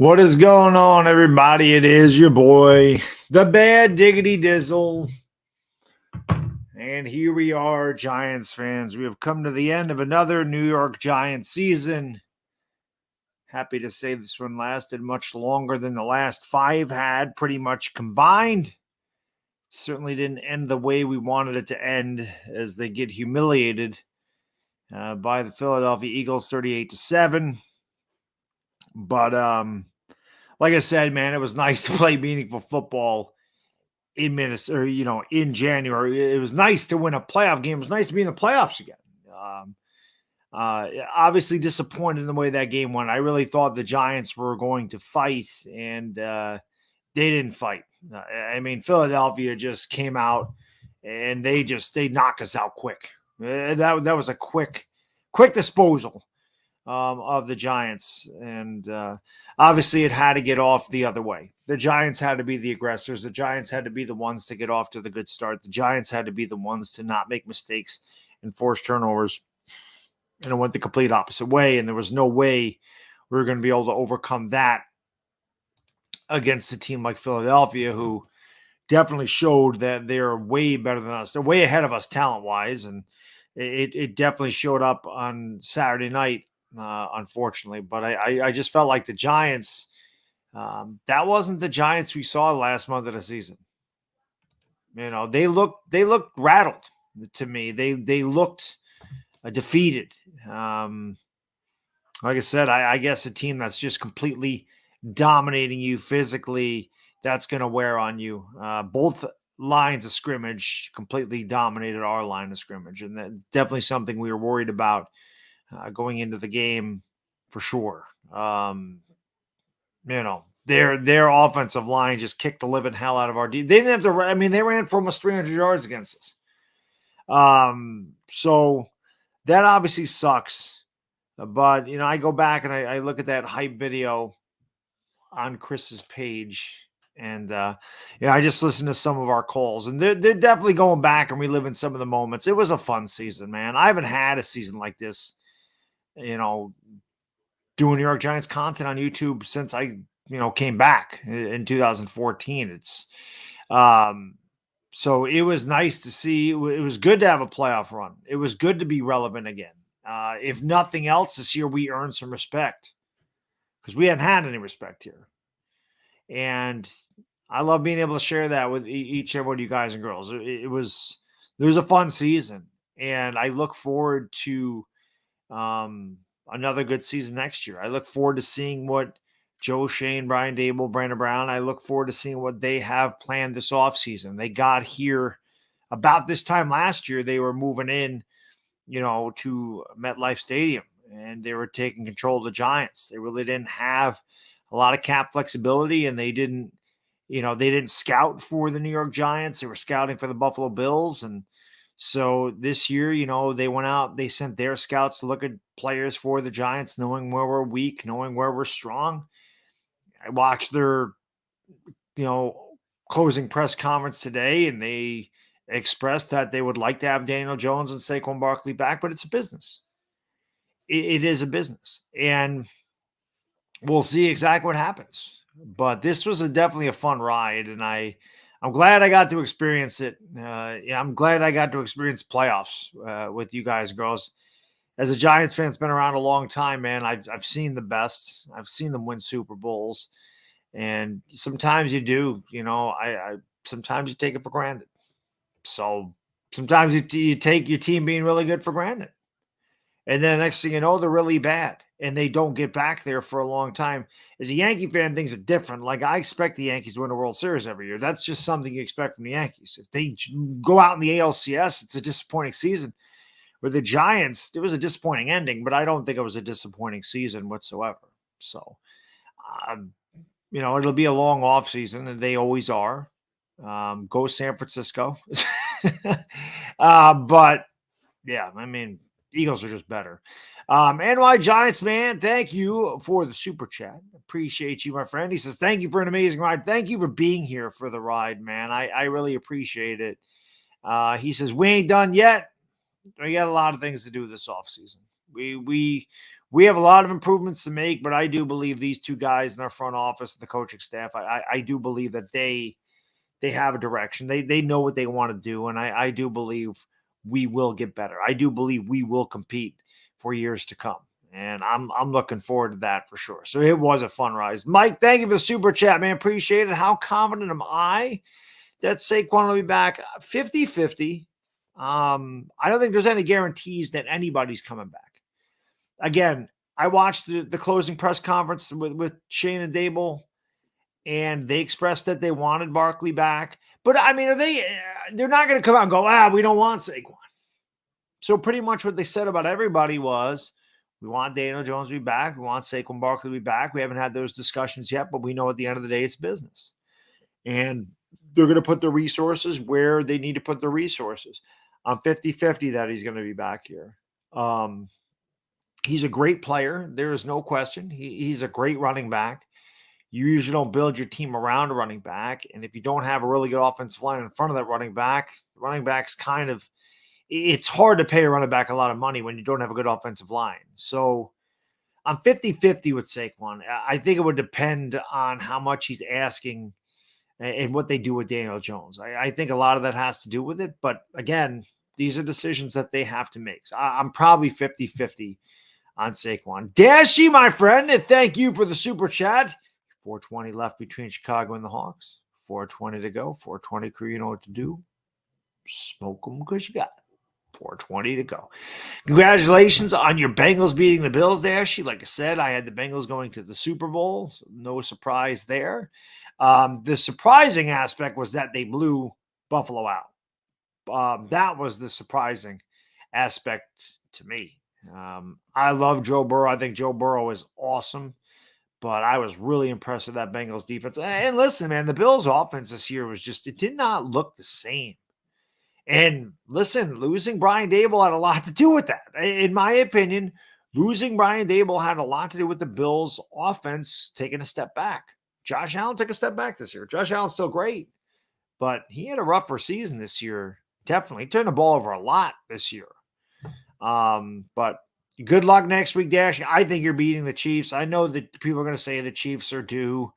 What is going on, everybody? It is your boy, the Bad Diggity Dizzle. And here we are, Giants fans. We have come to the end of another New York Giants season. Happy to say this one lasted much longer than the last five had, pretty much combined. Certainly didn't end the way we wanted it to end, as they get humiliated by the Philadelphia Eagles 38-7. But like I said, man, it was nice to play meaningful football in Minnesota, or, in January. It was nice to win a playoff game. It was nice to be in the playoffs again. Obviously disappointed in the way that game went. I really thought the Giants were going to fight, and they didn't fight. Philadelphia just came out and they knocked us out quick. That was a quick disposal of the Giants, and obviously it had to get off the other way. The Giants had to be the aggressors. The Giants had to be the ones to get off to the good start. The Giants had to be the ones to not make mistakes and force turnovers. And it went the complete opposite way, and there was no way we were going to be able to overcome that against a team like Philadelphia, who definitely showed that they're way better than us. They're way ahead of us talent-wise, and it definitely showed up on Saturday night, unfortunately. But I just felt like the Giants, that wasn't the Giants we saw last month of the season. They looked rattled to me. They looked defeated. Like I said, I guess a team that's just completely dominating you physically, that's going to wear on you. Both lines of scrimmage completely dominated our line of scrimmage, and that's definitely something we were worried about going into the game for sure. Their offensive line just kicked the living hell out of our D. They didn't have to. They ran for almost 300 yards against us. So that obviously sucks. But I go back and I look at that hype video on Chris's page. And, I just listened to some of our calls, and they're definitely going back and reliving some of the moments. It was a fun season, man. I haven't had a season like this, doing New York Giants content on YouTube since I, came back in 2014. It's, so it was nice to see. It was good to have a playoff run. It was good to be relevant again. If nothing else, this year we earned some respect, because we hadn't had any respect here. And I love being able to share that with each and every one of you guys and girls. It was a fun season, and I look forward to another good season next year. I look forward to seeing what Joe Shane, Brian Dable, Brandon Brown, I look forward to seeing what they have planned this offseason. They got here about this time last year. They were moving in, to MetLife Stadium, and they were taking control of the Giants. They really didn't have a lot of cap flexibility, and they didn't scout for the New York Giants. They were scouting for the Buffalo Bills. And so this year, they went out, they sent their scouts to look at players for the Giants, knowing where we're weak, knowing where we're strong. I watched their, closing press conference today, and they expressed that they would like to have Daniel Jones and Saquon Barkley back, but it's a business. It is a business. And we'll see exactly what happens. But this was definitely a fun ride, and I'm glad I got to experience it. I'm glad I got to experience playoffs with you guys, girls. As a Giants fan, it's been around a long time, man. I've seen the best. I've seen them win Super Bowls, and sometimes you do. Sometimes you take it for granted. So sometimes you take your team being really good for granted. And then the next thing you know, they're really bad, and they don't get back there for a long time. As a Yankee fan, things are different. Like, I expect the Yankees to win a World Series every year. That's just something you expect from the Yankees. If they go out in the ALCS, it's a disappointing season. With the Giants, it was a disappointing ending, but I don't think it was a disappointing season whatsoever. So, it'll be a long offseason, and they always are. Go San Francisco. But, yeah, Eagles are just better. NY Giants, man, thank you for the super chat. Appreciate you, my friend. He says, thank you for an amazing ride. Thank you for being here for the ride, man. I really appreciate it. He says, we ain't done yet. We got a lot of things to do this offseason. We have a lot of improvements to make, but I do believe these two guys in our front office and the coaching staff, I do believe that they have a direction. They know what they want to do, and I do believe we will get better. I do believe we will compete for years to come. And I'm looking forward to that for sure. So it was a fun rise. Mike, thank you for the super chat, man. Appreciate it. How confident am I that Saquon will be back? 50-50. I don't think there's any guarantees that anybody's coming back. Again, I watched the closing press conference with Shane and Dable, and they expressed that they wanted Barkley back. But I mean, they're not going to come out and go, we don't want Saquon. So pretty much what they said about everybody was, we want Daniel Jones to be back. We want Saquon Barkley to be back. We haven't had those discussions yet, but we know at the end of the day, it's business. And they're going to put the resources where they need to put the resources. I'm 50-50 that he's going to be back here. He's a great player. There is no question. He's a great running back. You usually don't build your team around a running back. And if you don't have a really good offensive line in front of that running back, the running back's kind of, it's hard to pay a running back a lot of money when you don't have a good offensive line. So I'm 50-50 with Saquon. I think it would depend on how much he's asking and what they do with Daniel Jones. I think a lot of that has to do with it. But again, these are decisions that they have to make. So I'm probably 50-50 on Saquon. Dashy, my friend, and thank you for the super chat. 4:20 left between Chicago and the Hawks. 4:20 to go. 4:20 crew, you know what to do. Smoke them because you got it. 4:20 to go. Congratulations on your Bengals beating the Bills, Dashy. Like I said, I had the Bengals going to the Super Bowl. So no surprise there. The surprising aspect was that they blew Buffalo out. That was the surprising aspect to me. I love Joe Burrow. I think Joe Burrow is awesome. But I was really impressed with that Bengals defense. And listen, man, the Bills offense this year was just, it did not look the same. And listen, losing Brian Dable had a lot to do with that. In my opinion, losing Brian Dable had a lot to do with the Bills offense taking a step back. Josh Allen took a step back this year. Josh Allen's still great, but he had a rougher season this year. Definitely. He turned the ball over a lot this year. But good luck next week, Dash. I think you're beating the Chiefs. I know that people are going to say the Chiefs are due.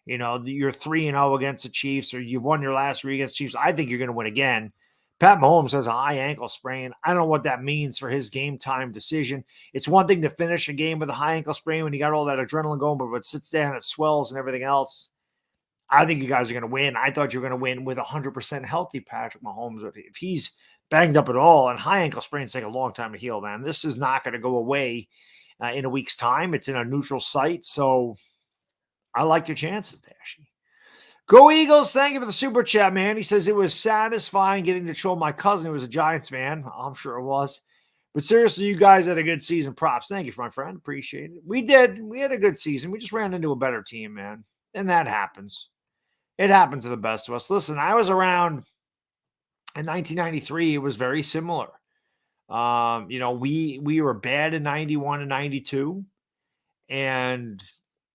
You know, you're 3-0 against the Chiefs, or you've won your last 3 against the Chiefs. I think you're going to win again. Pat Mahomes has a high ankle sprain. I don't know what that means for his game time decision. It's one thing to finish a game with a high ankle sprain when you got all that adrenaline going, but when it sits down, it swells and everything else. I think you guys are going to win. I thought you were going to win with 100% healthy Patrick Mahomes. If he's banged up at all, and high ankle sprains take a long time to heal, man. This is not going to go away in a week's time. It's in a neutral site, so I like your chances, Dashy. Go Eagles. Thank you for the super chat, man. He says it was satisfying getting to show my cousin who was a Giants fan. I'm sure it was. But seriously, you guys had a good season. Props. Thank you, my friend. Appreciate it. We did. We had a good season. We just ran into a better team, man. And that happens. It happens to the best of us. Listen, I was around in 1993. It was very similar. We were bad in 91 and 92. And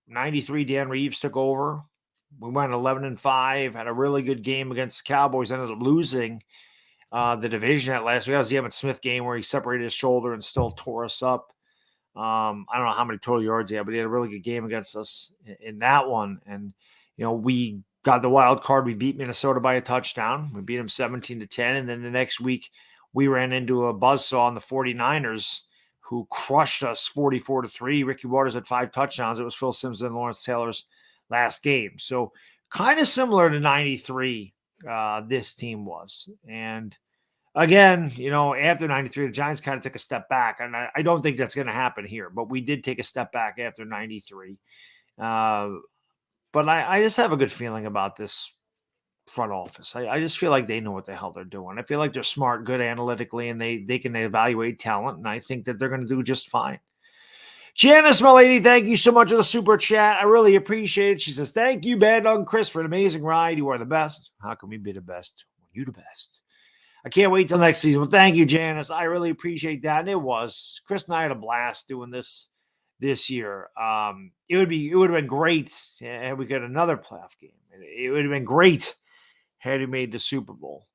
93, Dan Reeves took over. We went 11-5, had a really good game against the Cowboys, ended up losing the division at last week. That was the Emmitt Smith game where he separated his shoulder and still tore us up. I don't know how many total yards he had, but he had a really good game against us in that one. And, we got the wild card. We beat Minnesota by a touchdown. We beat them 17-10. And then the next week, we ran into a buzzsaw on the 49ers, who crushed us 44-3. Ricky Waters had 5 touchdowns. It was Phil Simms and Lawrence Taylor's last game. So kind of similar to 93, this team was. And again, after 93, the Giants kind of took a step back. And I don't think that's going to happen here, but we did take a step back after 93. But I just have a good feeling about this front office. I just feel like they know what the hell they're doing. I feel like they're smart, good analytically, and they can evaluate talent. And I think that they're going to do just fine. Janice, my lady, thank you so much for the super chat. I really appreciate it. She says, thank you, Bad Dog Chris, for an amazing ride. You are the best. How can we be the best when you're the best? I can't wait till next season. Well, thank you, Janice. I really appreciate that. And it was. Chris and I had a blast doing this year. It would have been great had we got another playoff game. It would have been great had he made the Super Bowl.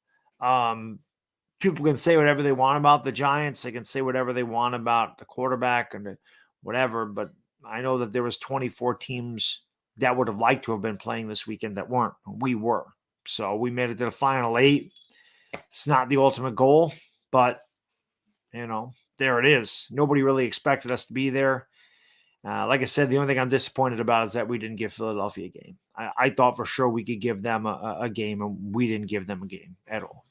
people can say whatever they want about the Giants. They can say whatever they want about the quarterback and whatever. But I know that there was 24 teams that would have liked to have been playing this weekend that weren't. We were. So we made it to the final 8. It's not the ultimate goal, but, there it is. Nobody really expected us to be there. Like I said, the only thing I'm disappointed about is that we didn't give Philadelphia a game. I thought for sure we could give them a game, and we didn't give them a game at all.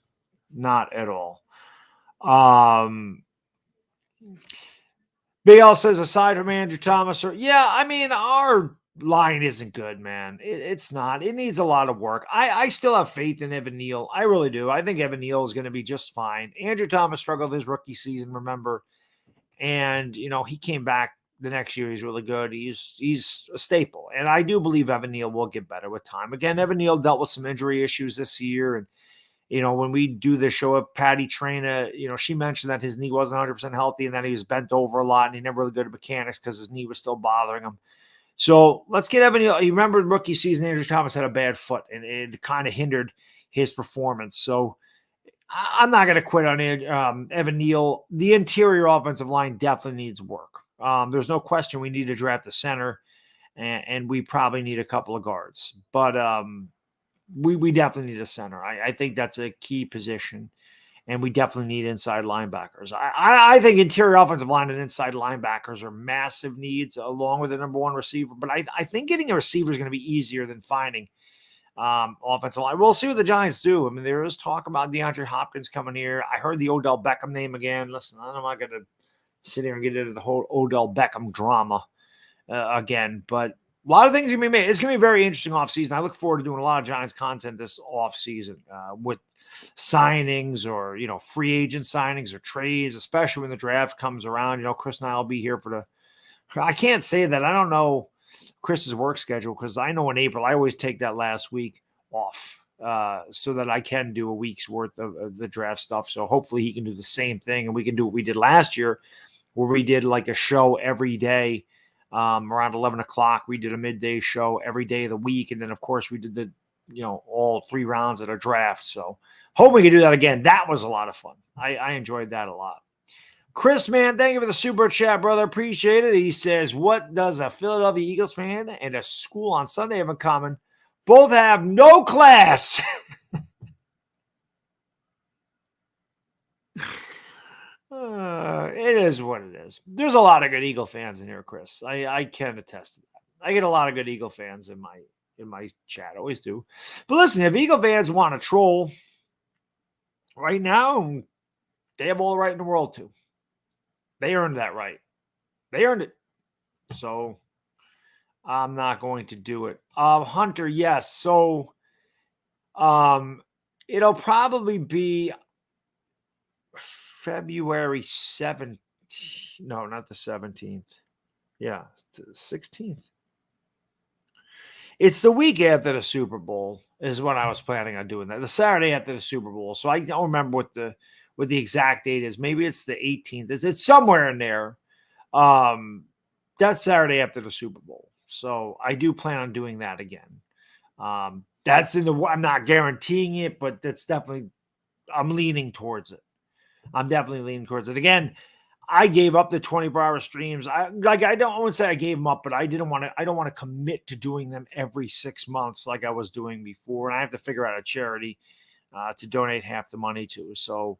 Not at all. Big L says, aside from Andrew Thomas, our line isn't good, man. It's not. It needs a lot of work. I still have faith in Evan Neal. I really do. I think Evan Neal is going to be just fine. Andrew Thomas struggled his rookie season, remember? And, he came back the next year. He's really good. He's a staple. And I do believe Evan Neal will get better with time. Again, Evan Neal dealt with some injury issues this year. And, when we do this show up, Patty Traina, she mentioned that his knee wasn't 100% healthy and that he was bent over a lot and he never really good at mechanics because his knee was still bothering him. So let's get Evan Neal. You remember rookie season, Andrew Thomas had a bad foot and it kind of hindered his performance. So I'm not going to quit on Evan Neal. The interior offensive line definitely needs work. There's no question we need to draft a center and we probably need a couple of guards. But we definitely need a center. I think that's a key position, and we definitely need inside linebackers. I think interior offensive line and inside linebackers are massive needs along with the number one receiver. But I think getting a receiver is going to be easier than finding offensive line. We'll see what the Giants do. I mean, there is talk about DeAndre Hopkins coming here. I heard the Odell Beckham name again. Listen, I'm not going to sit here and get into the whole Odell Beckham drama again, but a lot of things can be made. It's going to be a very interesting offseason. I look forward to doing a lot of Giants content this offseason with signings or, free agent signings or trades, especially when the draft comes around. Chris and I will be here I can't say that. I don't know Chris's work schedule because I know in April I always take that last week off so that I can do a week's worth of the draft stuff. So hopefully he can do the same thing and we can do what we did last year where we did like a show every day. Around 11 o'clock, we did a midday show every day of the week. And then, of course, we did the, all 3 rounds of the draft. So hope we can do that again. That was a lot of fun. I enjoyed that a lot. Chris, man, thank you for the super chat, brother. Appreciate it. He says, what does a Philadelphia Eagles fan and a school on Sunday have in common? Both have no class. It is what it is. There's a lot of good Eagle fans in here, Chris. I can attest to that. I get a lot of good Eagle fans in my chat. I always do. But listen, if Eagle fans want to troll right now, they have all the right in the world to. They earned that right. They earned it. So I'm not going to do it. Hunter, yes. So it'll probably be February 7th. No, not the 17th. Yeah, the 16th. It's the week after the Super Bowl is when I was planning on doing that. The Saturday after the Super Bowl. So I don't remember what the exact date is. Maybe it's the 18th. It's somewhere in there. That's Saturday after the Super Bowl. So I do plan on doing that again. That's I'm not guaranteeing it, but that's definitely, I'm leaning towards it. I'm definitely leaning towards it. Again, I gave up the 24-hour streams. I wouldn't say I gave them up, but I don't want to commit to doing them every 6 months like I was doing before. And I have to figure out a charity to donate half the money to. So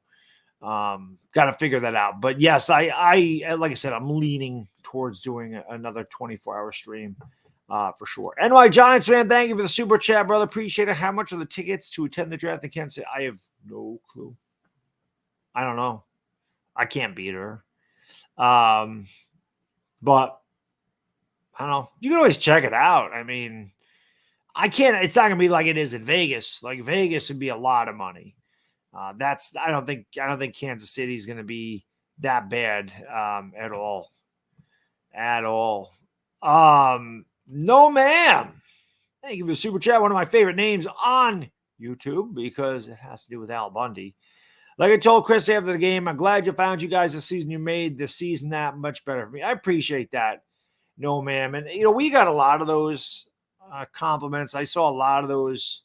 got to figure that out. But yes, I like I said, I'm leaning towards doing another 24-hour stream for sure. NY Giants fan, thank you for the super chat, brother. Appreciate it. How much are the tickets to attend the draft in Kansas City? I have no clue. I don't know. I can't beat her. But I don't know. You can always check it out. I mean, it's not gonna be like it is in Vegas. Like Vegas would be a lot of money. I don't think Kansas City is gonna be that bad at all. At all. No, ma'am. Thank you for the super chat. One of my favorite names on YouTube because it has to do with Al Bundy. Like I told Chris after the game, I'm glad you found you guys this season. You made the season that much better for me. I appreciate that. No, ma'am. And, we got a lot of those compliments. I saw a lot of those,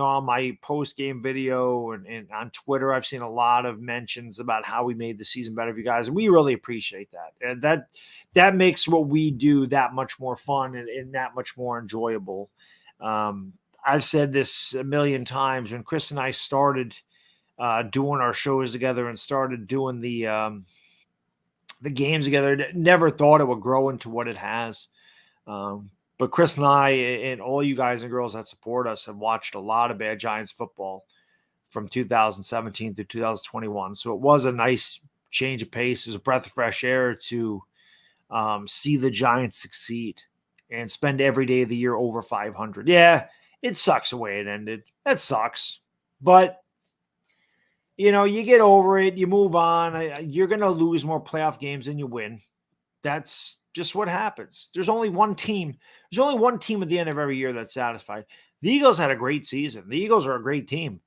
on my post-game video and on Twitter, I've seen a lot of mentions about how we made the season better for you guys. And we really appreciate that. And that makes what we do that much more fun and that much more enjoyable. I've said this a million times. When Chris and I started doing our shows together and started doing the games together, never thought it would grow into what it has. But Chris and I and all you guys and girls that support us have watched a lot of Bad Giants football from 2017 to 2021. So it was a nice change of pace. It was a breath of fresh air to see the Giants succeed and spend every day of the year over 500. Yeah, it sucks the way it ended. That sucks. But, you get over it. You move on. You're going to lose more playoff games than you win. That's just what happens. There's only one team. There's only one team at the end of every year that's satisfied. The Eagles had a great season. The Eagles are a great team.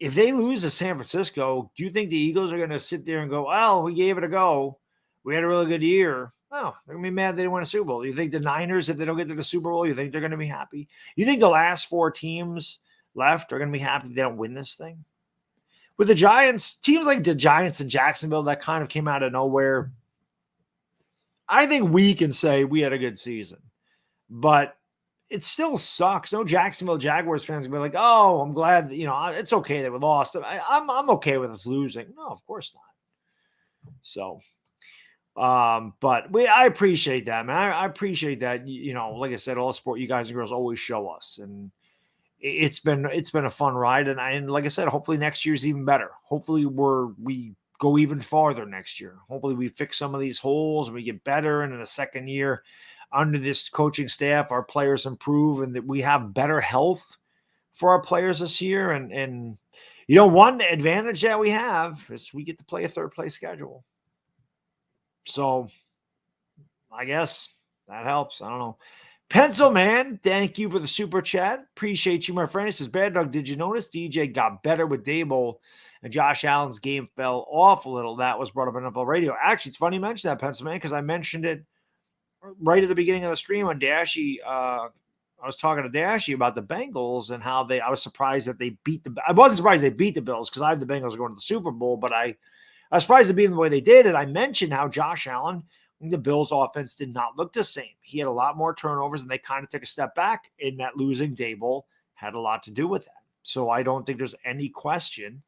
If they lose to San Francisco, do you think the Eagles are going to sit there and go, well, we gave it a go. We had a really good year. No, they're going to be mad they didn't win a Super Bowl. You think the Niners, if they don't get to the Super Bowl, you think they're going to be happy? You think the last 4 teams left are going to be happy if they don't win this thing? With the Giants, teams like the Giants and Jacksonville that kind of came out of nowhere, I think we can say we had a good season. But it still sucks. No Jacksonville Jaguars fans can be like, oh, I'm glad that, it's okay that we lost. I'm okay with us losing. No, of course not. So, but I appreciate that, man. I appreciate that. Like I said, all the support you guys and girls always show us, and it's been a fun ride. And like I said, hopefully next year's even better. Hopefully we go even farther next year. Hopefully we fix some of these holes and we get better. And in the second year under this coaching staff, our players improve and that we have better health for our players this year. And one advantage that we have is we get to play a third place schedule. So I guess that helps. I don't know. Pencil Man, thank you for the super chat. Appreciate you, my friend. It says, Bad Dog, did you notice DJ got better with Dable and Josh Allen's game fell off a little? That was brought up on NFL radio. Actually, it's funny you mentioned that, Pencil Man, because I mentioned it right at the beginning of the stream on Dashy. I was talking to Dashy about the Bengals and how I was surprised that they I wasn't surprised they beat the Bills because I have the Bengals going to the Super Bowl, but I was surprised to beat them the way they did. And I mentioned how Josh Allen, the Bills offense did not look the same. He had a lot more turnovers and they kind of took a step back, and that losing Dable had a lot to do with that. So I don't think there's any question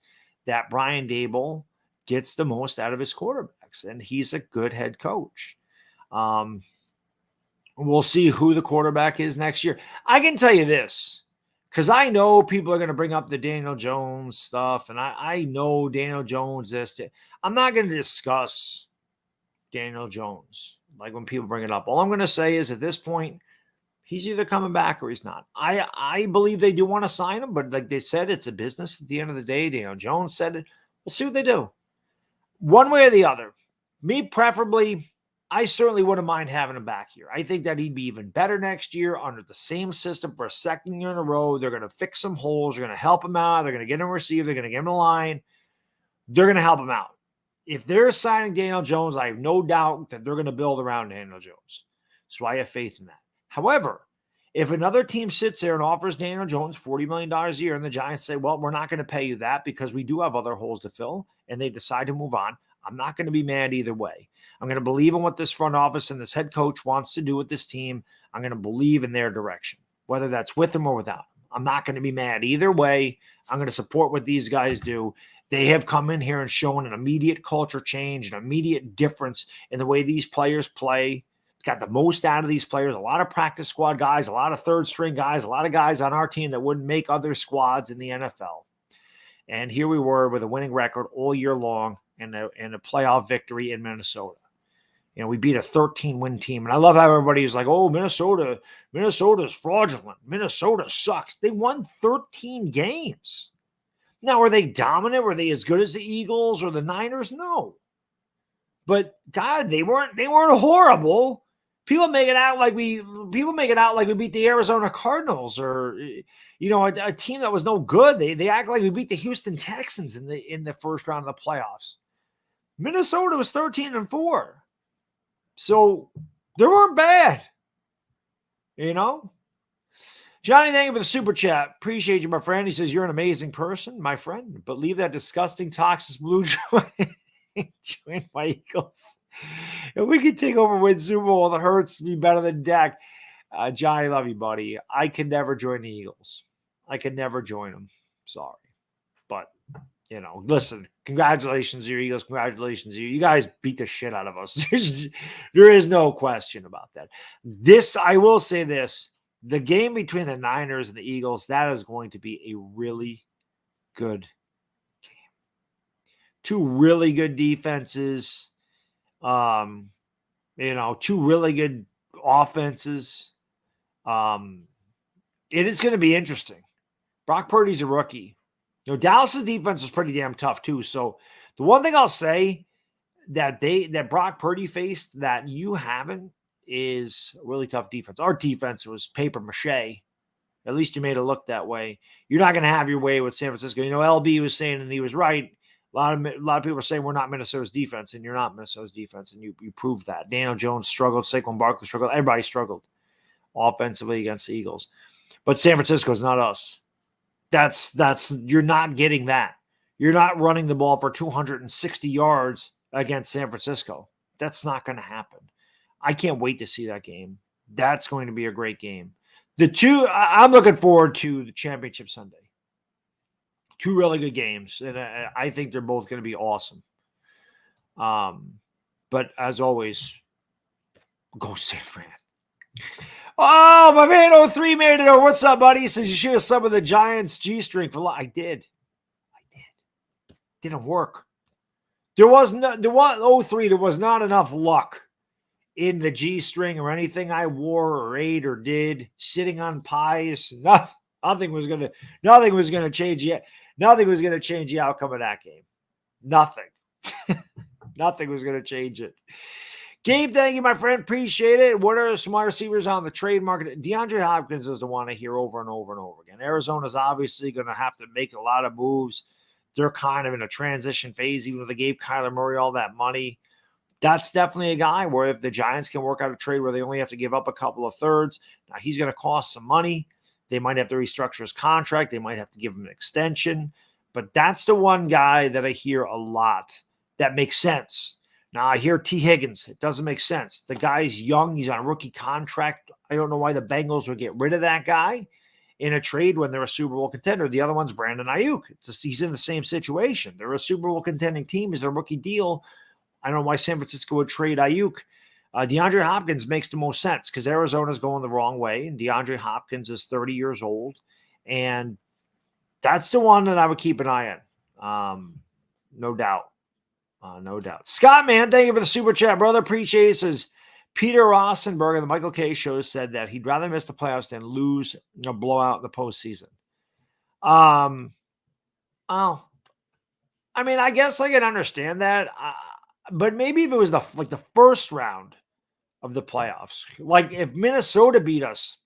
that Brian Dable gets the most out of his quarterbacks, and he's a good head coach. We'll see who the quarterback is next year. I can tell you this, because I know people are going to bring up the Daniel Jones stuff, and I know Daniel Jones this. I'm not going to discuss Daniel Jones, like when people bring it up. All I'm going to say is at this point, he's either coming back or he's not. I believe they do want to sign him, but like they said, it's a business at the end of the day. Daniel Jones said it. We'll see what they do. One way or the other. Me, preferably, I certainly wouldn't mind having him back here. I think that he'd be even better next year under the same system for a second year in a row. They're going to fix some holes. They're going to help him out. They're going to get him a receiver. They're going to get him a line. They're going to help him out. If they're signing Daniel Jones, I have no doubt that they're going to build around Daniel Jones. So I have faith in that. However, if another team sits there and offers Daniel Jones $40 million a year and the Giants say, well, we're not going to pay you that because we do have other holes to fill, and they decide to move on, I'm not going to be mad either way. I'm going to believe in what this front office and this head coach wants to do with this team. I'm going to believe in their direction, whether that's with them or without them. I'm not going to be mad either way. I'm going to support what these guys do. They have come in here and shown an immediate culture change, an immediate difference in the way these players play. Got the most out of these players, a lot of practice squad guys, a lot of third string guys, a lot of guys on our team that wouldn't make other squads in the NFL. And here we were with a winning record all year long and a playoff victory in Minnesota. We beat a 13-win team. And I love how everybody is like, oh, Minnesota's fraudulent. Minnesota sucks. They won 13 games. Now, were they dominant? Were they as good as the Eagles or the Niners? No. But God, they weren't horrible. People make it out like we beat the Arizona Cardinals or a team that was no good. They act like we beat the Houston Texans in the first round of the playoffs. Minnesota was 13-4. So they weren't bad. Johnny, thank you for the super chat. Appreciate you, my friend. He says, you're an amazing person, my friend, but leave that disgusting, toxic blue join my Eagles. If we could take over, win Super Bowl, the Hurts be better than Dak. Johnny, love you, buddy. I could never join the Eagles. I could never join them. Sorry. But, listen, congratulations to your Eagles. Congratulations to you. You guys beat the shit out of us. There is no question about that. I will say this. The game between the Niners and the Eagles, that is going to be a really good game. Two really good defenses. Two really good offenses. It is going to be interesting. Brock Purdy's a rookie. Dallas's defense is pretty damn tough too. So the one thing I'll say that Brock Purdy faced that you haven't is a really tough defense. Our defense was paper mache. At least you made it look that way. You're not going to have your way with San Francisco. LB was saying, and he was right. A lot of people are saying we're not Minnesota's defense, and you're not Minnesota's defense, and you proved that. Daniel Jones struggled. Saquon Barkley struggled. Everybody struggled offensively against the Eagles. But San Francisco is not us. That's you're not getting that. You're not running the ball for 260 yards against San Francisco. That's not going to happen. I can't wait to see that game. That's going to be a great game. I'm looking forward to the championship Sunday. Two really good games, and I think they're both going to be awesome. But as always, go San Fran. Oh, my man 03 made it over. What's up, buddy? He says you should have some of the Giants G-string for I did. Didn't work. There was not enough luck in the G-string or anything I wore or ate or did. Sitting on pies, nothing was gonna change yet. Nothing was gonna change the outcome of that game. Nothing. Nothing was gonna change it. Gabe, thank you, my friend. Appreciate it. What are some wide receivers on the trade market? DeAndre Hopkins is the one I hear over and over and over again. Arizona's obviously going to have to make a lot of moves. They're kind of in a transition phase, even though they gave Kyler Murray all that money. That's definitely a guy where if the Giants can work out a trade where they only have to give up a couple of thirds, now he's going to cost some money. They might have to restructure his contract. They might have to give him an extension. But that's the one guy that I hear a lot that makes sense. Now, I hear T. Higgins. It doesn't make sense. The guy's young. He's on a rookie contract. I don't know why the Bengals would get rid of that guy in a trade when they're a Super Bowl contender. The other one's Brandon Ayuk. He's in the same situation. They're a Super Bowl contending team. It's a rookie deal. I don't know why San Francisco would trade Ayuk. DeAndre Hopkins makes the most sense because Arizona's going the wrong way, and DeAndre Hopkins is 30 years old. And that's the one that I would keep an eye on. No doubt. No doubt. Scott, man, thank you for the super chat, brother. Appreciate it. Says Peter Rosenberg of the Michael K. Show said that he'd rather miss the playoffs than lose a blowout in the postseason. I guess I can understand that. But maybe if it was the first round of the playoffs, like if Minnesota beat us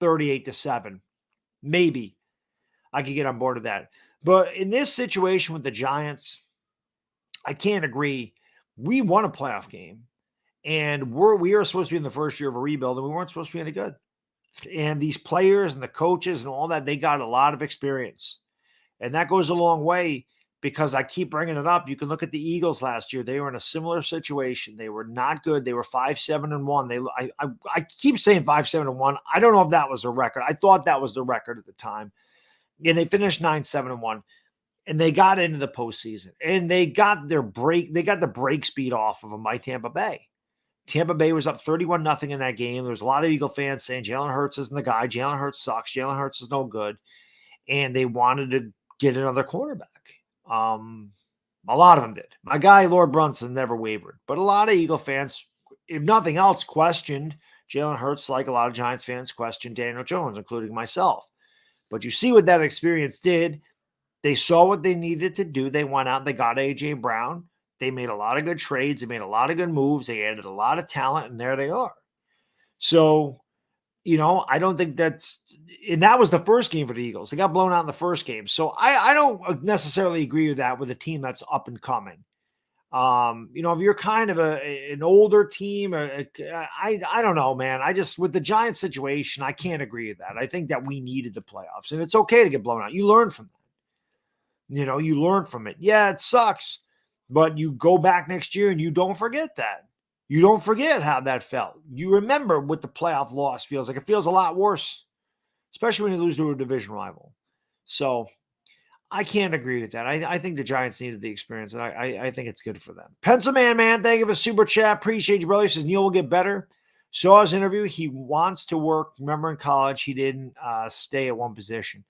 38-7, maybe I could get on board with that. But in this situation with the Giants, I can't agree. We won a playoff game, and we are supposed to be in the first year of a rebuild, and we weren't supposed to be any good. And these players and the coaches and all that, they got a lot of experience. And that goes a long way because I keep bringing it up. You can look at the Eagles last year. They were in a similar situation. They were not good. They were 5-7-1. I keep saying 5-7-1. I don't know if that was the record. I thought that was the record at the time. And they finished 9-7-1. And they got into the postseason, and they got the break speed off of them by Tampa Bay. Tampa Bay was up 31-0 in that game. There was a lot of Eagle fans saying Jalen Hurts isn't the guy. Jalen Hurts sucks. Jalen Hurts is no good. And they wanted to get another quarterback. A lot of them did. My guy, Lord Brunson, never wavered. But a lot of Eagle fans, if nothing else, questioned Jalen Hurts like a lot of Giants fans questioned Daniel Jones, including myself. But you see what that experience did. They saw what they needed to do. They went out and they got A.J. Brown. They made a lot of good trades. They made a lot of good moves. They added a lot of talent, and there they are. So, I don't think and that was the first game for the Eagles. They got blown out in the first game. So I don't necessarily agree with that with a team that's up and coming. If you're kind of an older team, I don't know, man. I just, with the Giants situation, I can't agree with that. I think that we needed the playoffs, and it's okay to get blown out. You learn from that. You learn from it. Yeah, it sucks, but you go back next year and you don't forget that. You don't forget how that felt. You remember what the playoff loss feels like. It feels a lot worse, especially when you lose to a division rival. So I can't agree with that. I think the Giants needed the experience, and I think it's good for them. Pencil Man, thank you for super chat. Appreciate you, brother. He says Neil will get better. Saw his interview. He wants to work. Remember in college, he didn't stay at one position.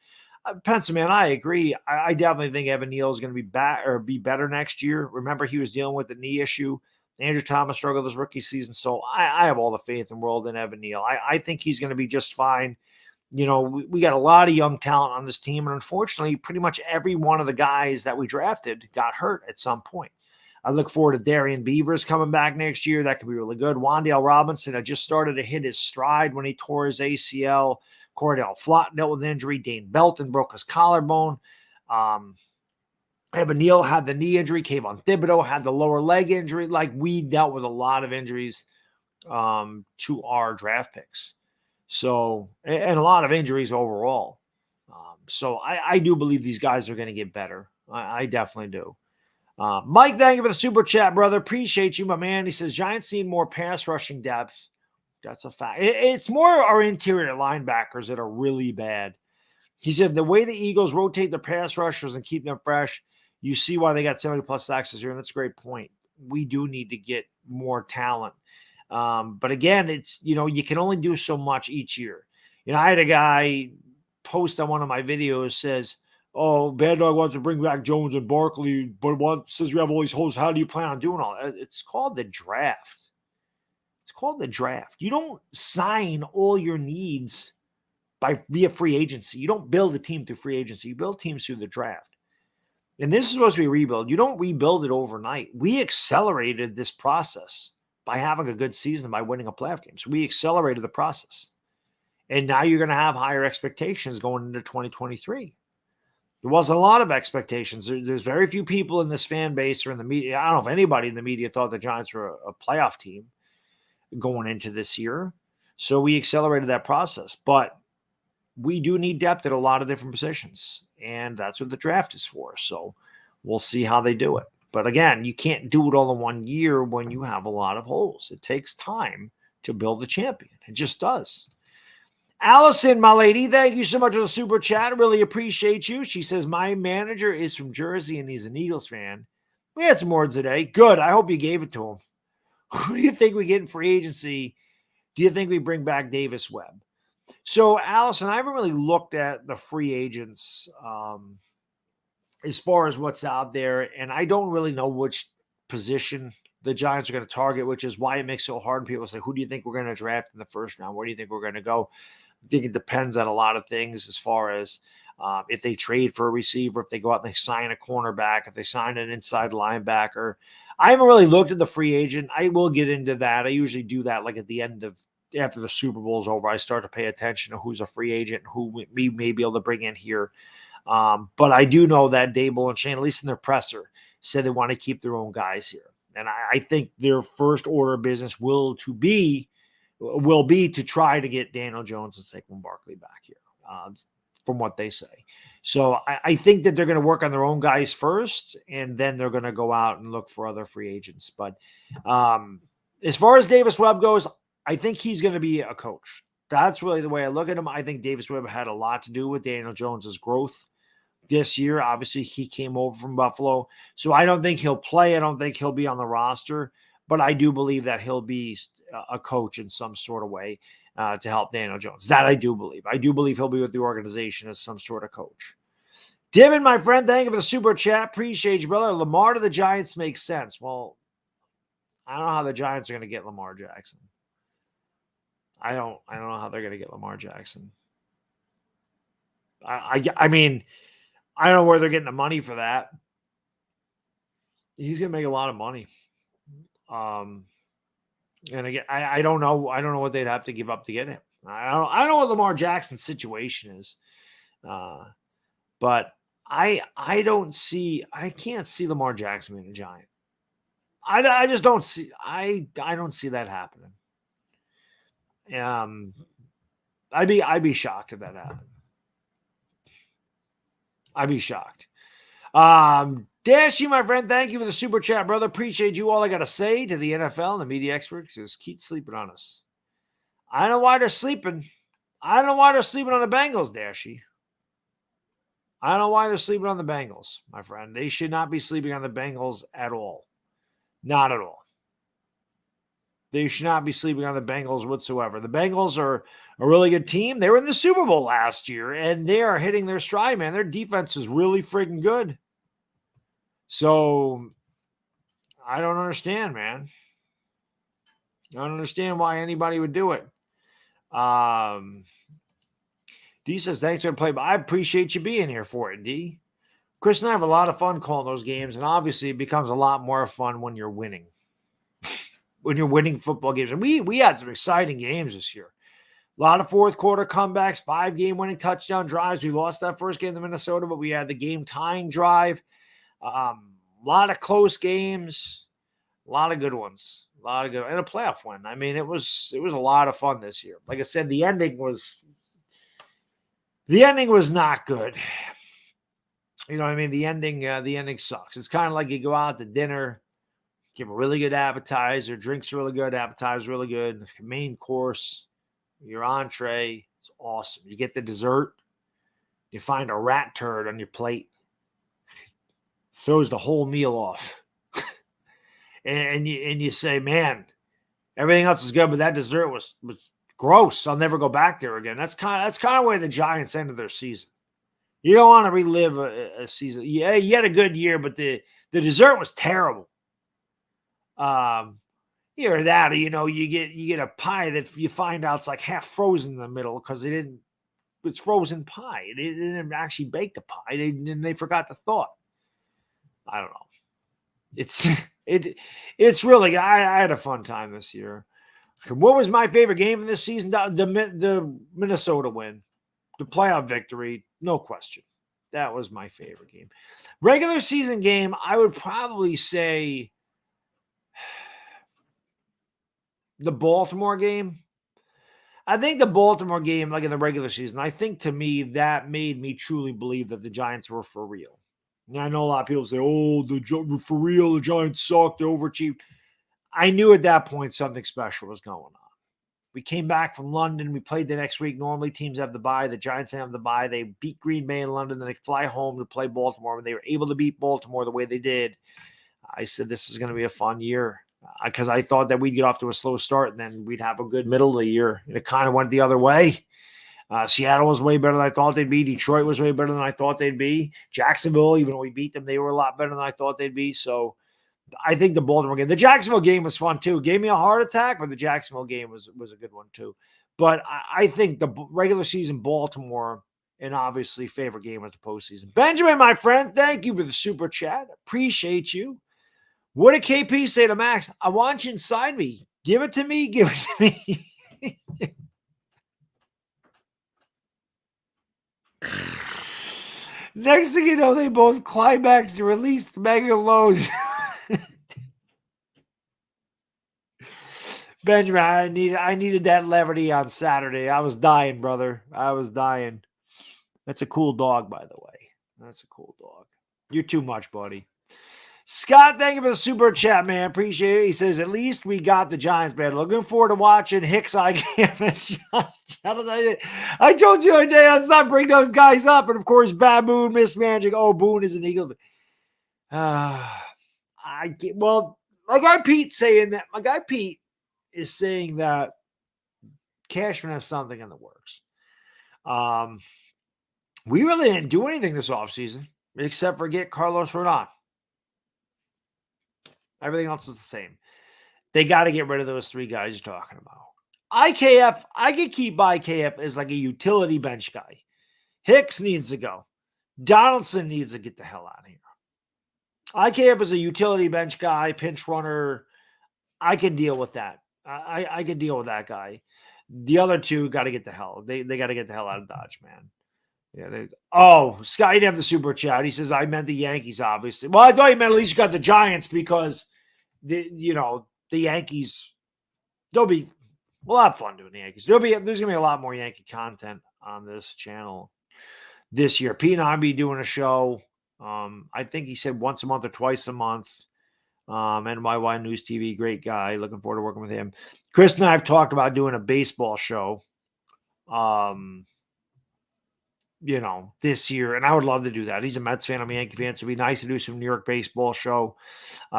Pencil Man, I agree. I definitely think Evan Neal is going to be better next year. Remember, he was dealing with the knee issue. Andrew Thomas struggled his rookie season, so I have all the faith in the world in Evan Neal. I think he's going to be just fine. We got a lot of young talent on this team, and unfortunately, pretty much every one of the guys that we drafted got hurt at some point. I look forward to Darian Beavers coming back next year. That could be really good. Wan'Dale Robinson had just started to hit his stride when he tore his ACL. Cordell Flott dealt with injury. Dane Belton broke his collarbone. Evan Neal had the knee injury. Kayvon Thibodeau had the lower leg injury. Like, we dealt with a lot of injuries to our draft picks. So, and a lot of injuries overall. So I do believe these guys are going to get better. I definitely do. Mike, thank you for the super chat, brother. Appreciate you, my man. He says, Giants need more pass rushing depth. That's a fact. It's more our interior linebackers that are really bad. He said, the way the Eagles rotate their pass rushers and keep them fresh, you see why they got 70+ sacks this year, and that's a great point. We do need to get more talent. But again, it's, you can only do so much each year. I had a guy post on one of my videos says, oh, Bad Dog wants to bring back Jones and Barkley, but says we have all these holes. How do you plan on doing all that? It's called the draft. It's called the draft. You don't sign all your needs via free agency. You don't build a team through free agency. You build teams through the draft. And this is supposed to be a rebuild. You don't rebuild it overnight. We accelerated this process by having a good season, by winning a playoff game. So we accelerated the process. And now you're going to have higher expectations going into 2023. There wasn't a lot of expectations. There's very few people in this fan base or in the media. I don't know if anybody in the media thought the Giants were a playoff team going into this year. So we accelerated that process. But we do need depth at a lot of different positions. And that's what the draft is for. So we'll see how they do it. But again, you can't do it all in 1 year when you have a lot of holes. It takes time to build a champion. It just does. Allison, my lady, thank you so much for the super chat. I really appreciate you. She says, my manager is from Jersey and he's an Eagles fan. We had some words today. Good. I hope you gave it to him. Who do you think we get in free agency? Do you think we bring back Davis Webb? So, Allison, I haven't really looked at the free agents as far as what's out there, and I don't really know which position the Giants are going to target, which is why it makes it so hard. People say, who do you think we're going to draft in the first round? Where do you think we're going to go? I think it depends on a lot of things as far as if they trade for a receiver, if they go out and they sign a cornerback, if they sign an inside linebacker. I haven't really looked at the free agent. I will get into that. I usually do that like at the end of after the Super Bowl is over. I start to pay attention to who's a free agent, who we may be able to bring in here. But I do know that Dable and Shane, at least in their presser, said they want to keep their own guys here. And I think their first order of business will be to try to get Daniel Jones and Saquon Barkley back here, from what they say. So I think that they're going to work on their own guys first, and then they're going to go out and look for other free agents. But as far as Davis Webb goes, I think he's going to be a coach. That's really the way I look at him. I think Davis Webb had a lot to do with Daniel Jones's growth this year. Obviously, he came over from Buffalo. So I don't think he'll play. I don't think he'll be on the roster. But I do believe that he'll be a coach in some sort of way to help Daniel Jones. That I do believe. I do believe he'll be with the organization as some sort of coach. Divin, my friend, thank you for the super chat. Appreciate you, brother. Lamar to the Giants makes sense. Well, I don't know how the Giants are going to get Lamar Jackson. I don't know how they're going to get Lamar Jackson. I mean, I don't know where they're getting the money for that. He's going to make a lot of money. And again, I don't know. I don't know what they'd have to give up to get him. I don't know what Lamar Jackson's situation is. But I can't see Lamar Jackson being a Giant. I just don't see. I don't see that happening. I'd be shocked if that happened. I'd be shocked. Dashy, my friend, thank you for the super chat, brother. Appreciate you. All I got to say to the NFL and the media experts is keep sleeping on us. I don't know why they're sleeping. I don't know why they're sleeping on the Bengals, Dashy. I don't know why they're sleeping on the Bengals, my friend. They should not be sleeping on the Bengals at all. Not at all. They should not be sleeping on the Bengals whatsoever. The Bengals are a really good team. They were in the Super Bowl last year, and they are hitting their stride, man. Their defense is really freaking good. So I don't understand, man. I don't understand why anybody would do it. D says, thanks for the play, but I appreciate you being here for it, D. Chris and I have a lot of fun calling those games, and obviously it becomes a lot more fun when you're winning. When you're winning football games. And we had some exciting games this year. A lot of fourth quarter comebacks, 5-game winning touchdown drives. We lost that first game to Minnesota, but we had the game tying drive. A lot of close games, a lot of good ones, and a playoff win. I mean, it was a lot of fun this year. Like I said, the ending was not good. You know what I mean? The ending sucks. It's kind of like you go out to dinner, give a really good appetizer, drinks really good, appetizer really good, main course, your entree, it's awesome. You get the dessert, you find a rat turd on your plate, throws the whole meal off. and you say, man, everything else is good, but that dessert was gross. I'll never go back there again. That's kind of where the Giants ended their season. You don't want to relive a season. Yeah, you had a good year, but the dessert was terrible. Either that, or you get a pie that you find out it's like half frozen in the middle because it's frozen pie. They didn't actually bake the pie. They forgot the thought. I don't know. It's really, I had a fun time this year. What was my favorite game of this season? The Minnesota win, the playoff victory, no question. That was my favorite game. Regular season game, I would probably say the Baltimore game. I think the Baltimore game, like in the regular season, I think to me that made me truly believe that the Giants were for real. Now, I know a lot of people say, oh, for real, the Giants sucked, they overachieved. I knew at that point something special was going on. We came back from London. We played the next week. Normally teams have the bye. The Giants have the bye. They beat Green Bay in London. Then they fly home to play Baltimore. When they were able to beat Baltimore the way they did, I said this is going to be a fun year because I thought that we'd get off to a slow start and then we'd have a good middle of the year. And it kind of went the other way. Seattle was way better than I thought they'd be. Detroit was way better than I thought they'd be. Jacksonville, even though we beat them, they were a lot better than I thought they'd be. So I think the Baltimore game, the Jacksonville game was fun too. Gave me a heart attack, but the Jacksonville game was a good one too. But I think the regular season Baltimore and obviously favorite game was the postseason. Benjamin, my friend, thank you for the super chat. Appreciate you. What did KP say to Max? I want you inside me. Give it to me. Give it to me. Next thing you know, they both climaxed and released Mega Lowe's. Benjamin, I needed that levity on Saturday. I was dying, brother. I was dying. That's a cool dog, by the way. That's a cool dog. You're too much, buddy. Scott, thank you for the super chat, man. Appreciate it. He says, at least we got the Giants, man. Looking forward to watching Hicks. I told you the other day, let's not bring those guys up. And, of course, Baboon, Miss Magic. Oh, Boone is an Eagle. My guy Pete is saying that Cashman has something in the works. We really didn't do anything this offseason except for get Carlos Rodon. Everything else is the same. They got to get rid of those three guys you're talking about. IKF, I could keep IKF as like a utility bench guy. Hicks needs to go. Donaldson needs to get the hell out of here. IKF is a utility bench guy, pinch runner. I can deal with that. I can deal with that guy. The other two got to get the hell. They got to get the hell out of Dodge, man. Yeah. Scott, you didn't have the super chat. He says, I meant the Yankees, obviously. Well, I thought he meant at least you got the Giants because the Yankees, we'll have fun doing the Yankees. There's gonna be a lot more Yankee content on this channel this year. Pete and I'll be doing a show. I think he said once a month or twice a month. NYY News TV, great guy. Looking forward to working with him. Chris and I have talked about doing a baseball show. This year, and I would love to do that. He's a Mets fan, I'm a Yankee fan, so it'd be nice to do some New York baseball show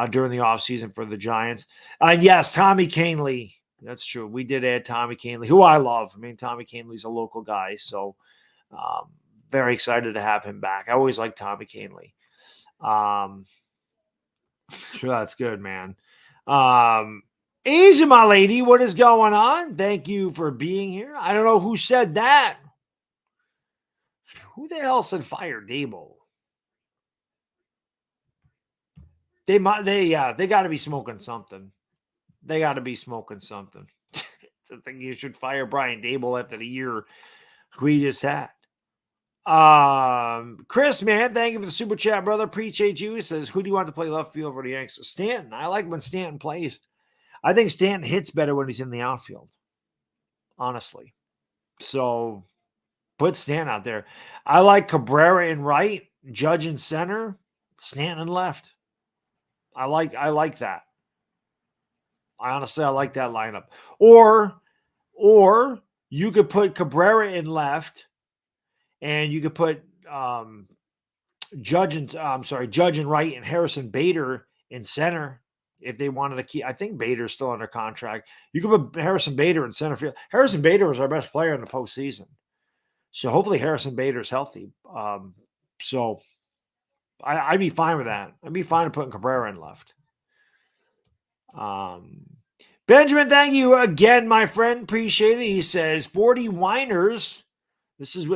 during the offseason for the Giants. And yes, Tommy Canely, that's true. We did add Tommy Canely, who I love. I mean, Tommy Canely's a local guy, so very excited to have him back. I always like Tommy Canely. Sure, that's good, man. Asia, my lady, what is going on? Thank you for being here. I don't know who said that. Who the hell said fire Dable? They got to be smoking something. They got to be smoking something. I think you should fire Brian Dable after the year we just had. Chris, man, thank you for the super chat, brother. Appreciate you. He says, who do you want to play left field for the Yankees? Stanton. I like when Stanton plays. I think Stanton hits better when he's in the outfield, honestly. So put Stanton out there. I like Cabrera in right, Judge in center, Stanton in left. I like that. I like that lineup. Or you could put Cabrera in left, and you could put Judge in right and Harrison Bader in center. If they wanted to keep, I think Bader's still under contract. You could put Harrison Bader in center field. Harrison Bader was our best player in the postseason. So hopefully Harrison Bader's healthy. So I'd be fine with that. I'd be fine with putting Cabrera in left. Benjamin, thank you again, my friend. Appreciate it. He says 40 whiners. This is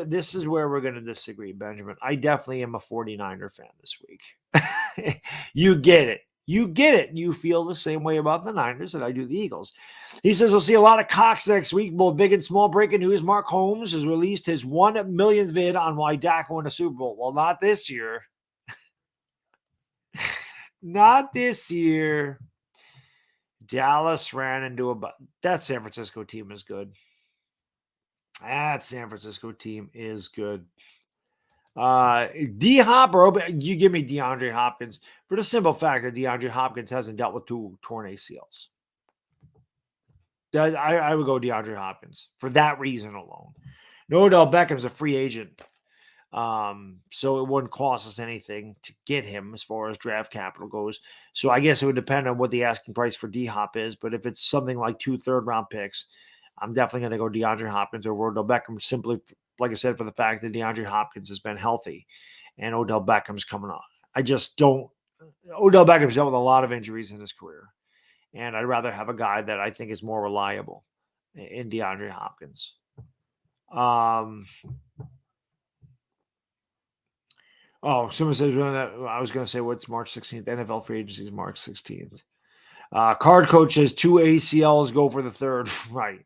where we're going to disagree, Benjamin. I definitely am a 49er fan this week. You get it. You get it. You feel the same way about the Niners that I do the Eagles. He says we'll see a lot of Cox next week, both big and small. Breaking news, Mark Holmes has released his 1 millionth vid on why Dak won a Super Bowl. Well, not this year. Not this year. Dallas ran into that San Francisco team is good. That San Francisco team is good. D-Hop, or you give me DeAndre Hopkins for the simple fact that DeAndre Hopkins hasn't dealt with 2 torn ACLs. I would go DeAndre Hopkins for that reason alone. No, Odell Beckham's a free agent. So it wouldn't cost us anything to get him as far as draft capital goes. So I guess it would depend on what the asking price for D-Hop is. But if it's something like 2 third-round picks, I'm definitely going to go DeAndre Hopkins over Odell Beckham, simply, like I said, for the fact that DeAndre Hopkins has been healthy and Odell Beckham's coming on. Odell Beckham's dealt with a lot of injuries in his career. And I'd rather have a guy that I think is more reliable in DeAndre Hopkins. Someone says, I was going to say, what's March 16th? NFL free agency is March 16th. Card coach says 2 ACLs go for the third. Right.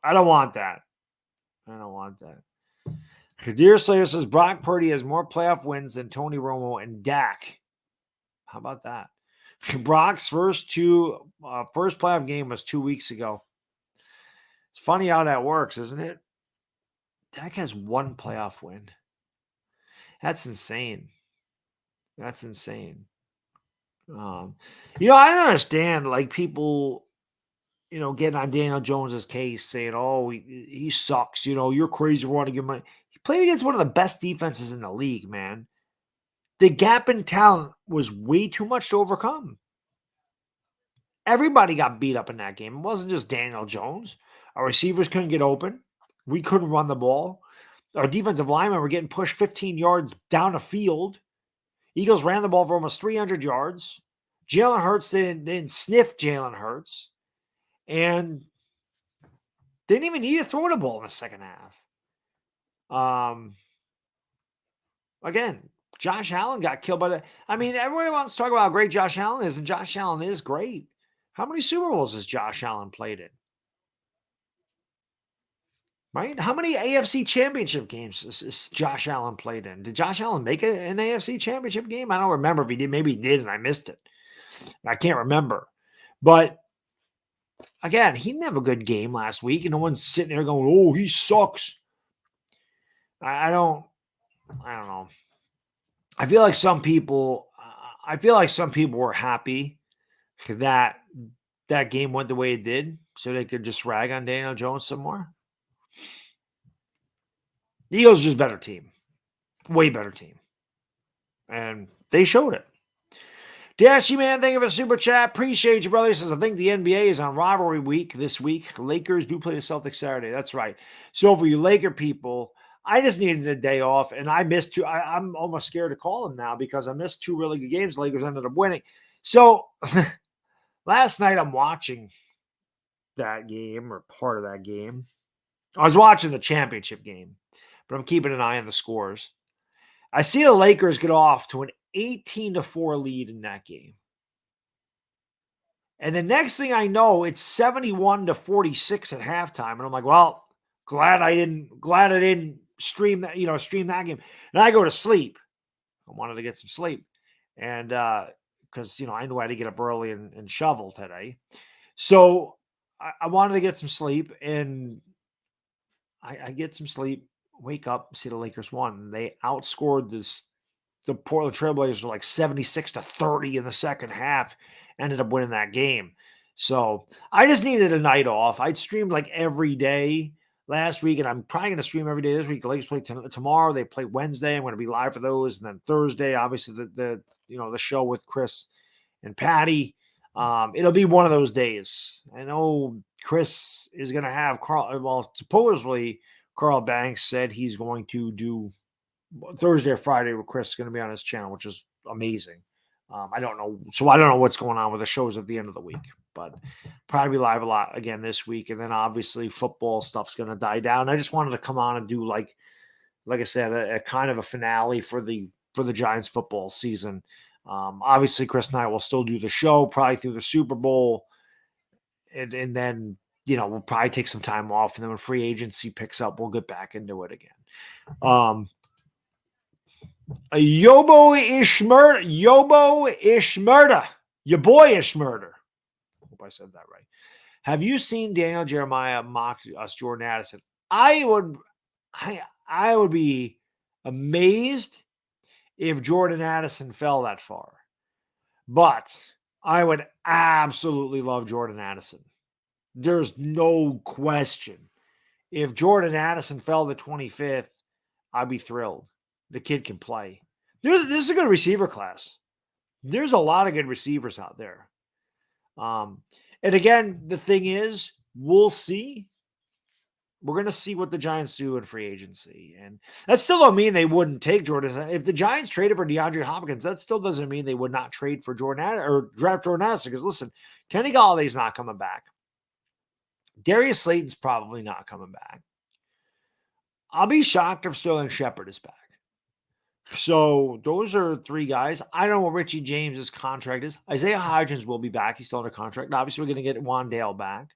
I don't want that. Kadir Slayer says Brock Purdy has more playoff wins than Tony Romo and Dak. How about that? Brock's first playoff game was 2 weeks ago. It's funny how that works, isn't it? Dak has 1 playoff win. That's insane. I don't understand, like, people, getting on Daniel Jones's case saying, oh, he sucks. You're crazy for wanting to give money. He played against one of the best defenses in the league, man. The gap in talent was way too much to overcome. Everybody got beat up in that game. It wasn't just Daniel Jones. Our receivers couldn't get open. We couldn't run the ball. Our defensive linemen were getting pushed 15 yards down the field. Eagles ran the ball for almost 300 yards. Jalen Hurts didn't sniff Jalen Hurts. And they didn't even need to throw the ball in the second half. Again, Josh Allen got killed by everybody wants to talk about how great Josh Allen is, and Josh Allen is great. How many Super Bowls has Josh Allen played in? Right? How many AFC championship games has Josh Allen played in? Did Josh Allen make an AFC championship game? I don't remember if he did. Maybe he did and I missed it. I can't remember. But again, he didn't have a good game last week, and no one's sitting there going, "Oh, he sucks." I don't know. I feel like some people. I feel like some people were happy that that game went the way it did, so they could just rag on Daniel Jones some more. The Eagles are just a better team, way better team, and they showed it. Dashy man, thank you for the super chat. Appreciate you, brother. He says, I think the NBA is on rivalry week this week. Lakers do play the Celtics Saturday. That's right. So for you Laker people, I just needed a day off, and I missed two. I'm almost scared to call them now because I missed two really good games. The Lakers ended up winning. So last night I'm watching that game or part of that game. I was watching the championship game, but I'm keeping an eye on the scores. I see the Lakers get off to an 18-4 lead in that game. And the next thing I know, it's 71-46 at halftime. And I'm like, well, glad I didn't stream that game. And I go to sleep. I wanted to get some sleep. And because I knew I had to get up early and shovel today. So I wanted to get some sleep, and I get some sleep, wake up, see the Lakers won. They outscored the Portland Trailblazers were like 76-30 in the second half, ended up winning that game. So I just needed a night off. I'd streamed like every day last week, and I'm probably going to stream every day this week. The Lakers play tomorrow. They play Wednesday. I'm going to be live for those. And then Thursday, obviously the show with Chris and Patty. It'll be one of those days. I know Chris is going to have Carl. Well, supposedly Carl Banks said he's going to do Thursday or Friday with Chris is going to be on his channel, which is amazing. I don't know. So I don't know what's going on with the shows at the end of the week, but probably be live a lot again this week. And then obviously football stuff's going to die down. I just wanted to come on and do like I said, a kind of a finale for the Giants football season. Obviously Chris and I will still do the show probably through the Super Bowl. And then, we'll probably take some time off. And then when free agency picks up, we'll get back into it again. A Yobo-ish murder. Your boyish murder. Hope I said that right. Have you seen Daniel Jeremiah mock us Jordan Addison? I would be amazed if Jordan Addison fell that far. But I would absolutely love Jordan Addison. There's no question. If Jordan Addison fell to 25th, I'd be thrilled. The kid can play. This is a good receiver class. There's a lot of good receivers out there. And again, the thing is, we'll see. We're going to see what the Giants do in free agency. And that still don't mean they wouldn't take Jordan. If the Giants traded for DeAndre Hopkins, that still doesn't mean they would not trade for Jordan or draft Jordan Addison. Because listen, Kenny Galladay's not coming back. Darius Slayton's probably not coming back. I'll be shocked if Sterling Shepard is back. So those are three guys. I don't know what Richie James's contract is. Isaiah Hodgins will be back. He's still under contract. Obviously, we're going to get Wandale back.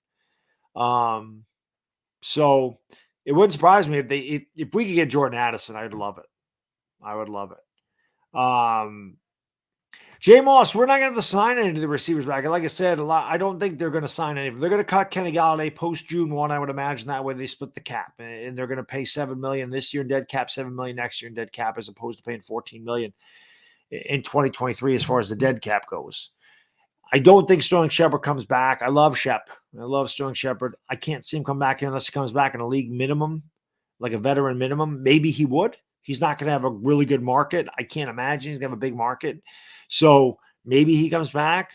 So it wouldn't surprise me if we could get Jordan Addison. I'd love it. I would love it. Jay Moss, we're not going to have to sign any of the receivers back. Like I said, I don't think they're going to sign any of them. They're going to cut Kenny Galladay post June 1, I would imagine. That way they split the cap. And they're going to pay $7 million this year in dead cap, $7 million next year in dead cap, as opposed to paying $14 million in 2023 as far as the dead cap goes. I don't think Sterling Shepard comes back. I love Shep. I love Sterling Shepard. I can't see him come back unless he comes back in a league minimum, like a veteran minimum. Maybe he would. He's not going to have a really good market. I can't imagine he's going to have a big market. So maybe he comes back.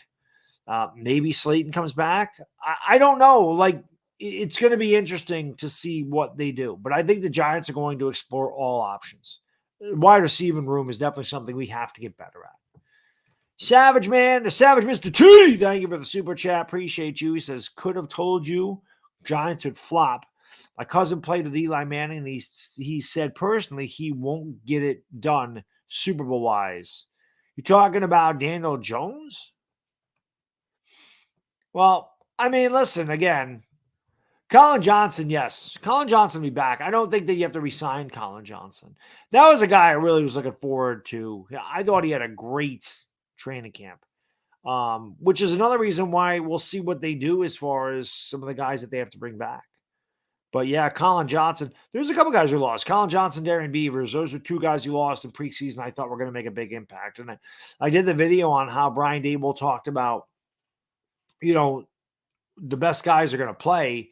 Maybe Slayton comes back. I don't know. Like, it's going to be interesting to see what they do. But I think the Giants are going to explore all options. Wide receiving room is definitely something we have to get better at. Savage Man, the Savage Mr. T, thank you for the super chat. Appreciate you. He says, could have told you Giants would flop. My cousin played with Eli Manning, and he said personally he won't get it done Super Bowl-wise. You talking about Daniel Jones? Well, I mean, listen, again, Colin Johnson, yes. Colin Johnson will be back. I don't think that you have to re-sign Colin Johnson. That was a guy I really was looking forward to. I thought he had a great training camp. which is another reason why we'll see what they do as far as some of the guys that they have to bring back. But yeah, Colin Johnson. There's a couple guys who lost. Colin Johnson, Darian Beavers. Those were two guys who lost in preseason. I thought were going to make a big impact. And I did the video on how Brian Dable talked about, the best guys are going to play.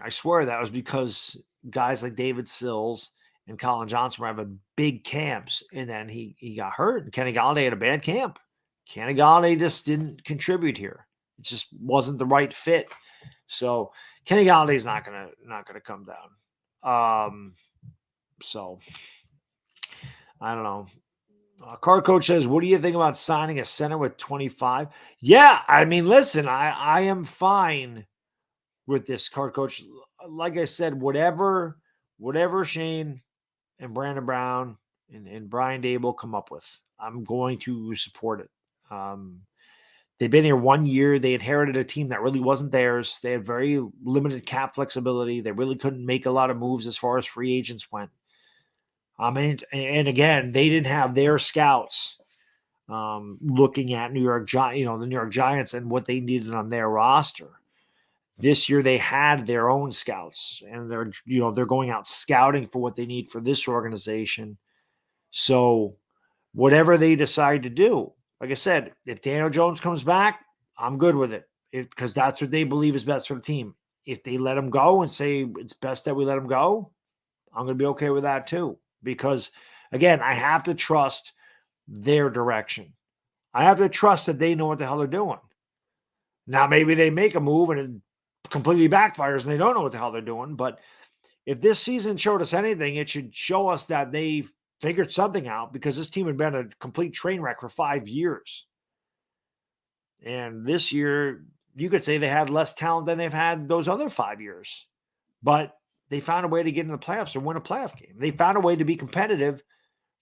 I swear that was because guys like David Sills and Colin Johnson were having big camps. And then he got hurt. And Kenny Galladay had a bad camp. Kenny Galladay just didn't contribute here. It just wasn't the right fit. So Kenny Galladay's not gonna come down. So I don't know. Card Coach says, "What do you think about signing a center with 25?" Yeah, I mean, listen, I am fine with this, Card Coach. Like I said, whatever Shane and Brandon Brown and Brian Dable come up with, I'm going to support it. They've been here 1 year. They inherited a team that really wasn't theirs. They had very limited cap flexibility. They really couldn't make a lot of moves as far as free agents went. And again, they didn't have their scouts looking at the New York Giants and what they needed on their roster. This year they had their own scouts, and they're going out scouting for what they need for this organization. So whatever they decide to do, like I said, if Daniel Jones comes back, I'm good with it because that's what they believe is best for the team. If they let him go and say it's best that we let him go, I'm going to be okay with that too. Because, again, I have to trust their direction. I have to trust that they know what the hell they're doing. Now, maybe they make a move and it completely backfires and they don't know what the hell they're doing. But if this season showed us anything, it should show us that they figured something out because this team had been a complete train wreck for 5 years. And this year, you could say they had less talent than they've had those other 5 years. But they found a way to get in the playoffs or win a playoff game. They found a way to be competitive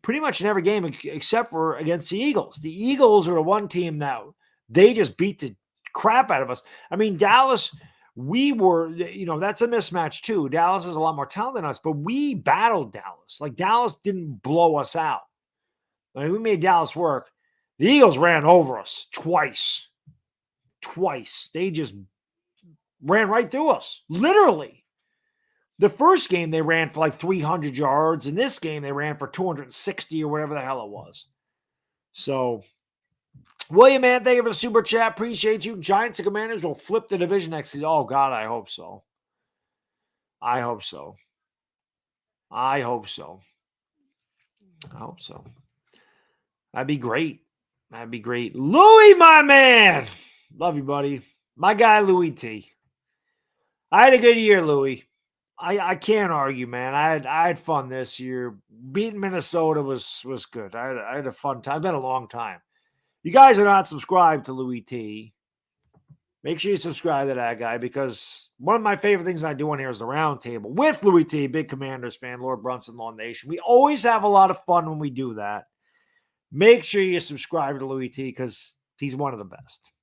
pretty much in every game except for against the Eagles. The Eagles are the one team that they just beat the crap out of us. I mean, Dallas, we were, that's a mismatch too. Dallas is a lot more talented than us, but we battled Dallas. Like Dallas didn't blow us out. I mean, we made Dallas work. The Eagles ran over us twice. They just ran right through us, literally. The first game they ran for like 300 yards. In this game, they ran for 260 or whatever the hell it was. So, William, man, thank you for the super chat. Appreciate you. Giants and Commanders will flip the division next season. Oh, God, I hope so. I hope so. That'd be great. Louis, my man. Love you, buddy. My guy, Louis T. I had a good year, Louis. I can't argue, man. I had fun this year. Beating Minnesota was good. I had a fun time. It's been a long time. You guys are not subscribed to Louis T. Make sure you subscribe to that guy because one of my favorite things I do on here is the round table with Louis T, big Commanders fan, Lord Brunson, Law Nation. We always have a lot of fun when we do that. Make sure you subscribe to Louis T because he's one of the best.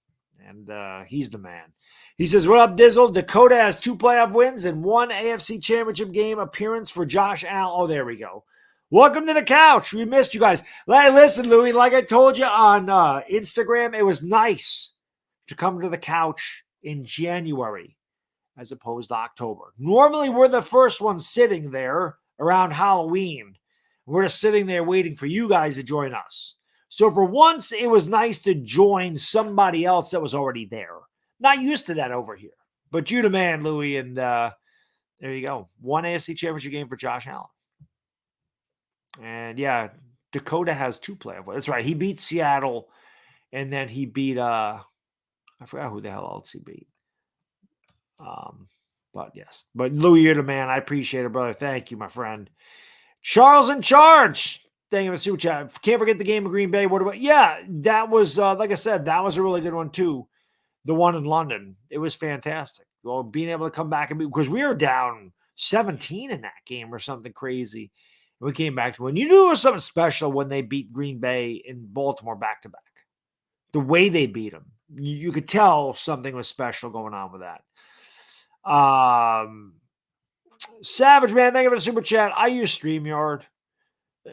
And he's the man. He says, what up, Dizzle? Dakota has 2 playoff wins and 1 AFC Championship game appearance for Josh Allen. Oh, there we go. Welcome to the couch. We missed you guys. Hey, listen, Louis, like I told you on Instagram, it was nice to come to the couch in January as opposed to October. Normally, we're the first ones sitting there around Halloween. We're just sitting there waiting for you guys to join us. So for once, it was nice to join somebody else that was already there. Not used to that over here. But you the man, Louis, and there you go. 1 AFC Championship game for Josh Allen. And yeah, Dakota has 2 playoff wins. That's right. He beat Seattle, and then he beat I forgot who the hell else he beat. But yes. But Louis, you're the man. I appreciate it, brother. Thank you, my friend. Charles in charge. Thank you for the super chat. Can't forget the game of Green Bay. What about? Yeah, that was like I said, that was a really good one too. The one in London. It was fantastic. Well, being able to come back and because we were down 17 in that game or something crazy. And we came back to win. You knew it was something special when they beat Green Bay in Baltimore back to back. The way they beat them. You could tell something was special going on with that. Savage, man, thank you for the super chat. I use StreamYard.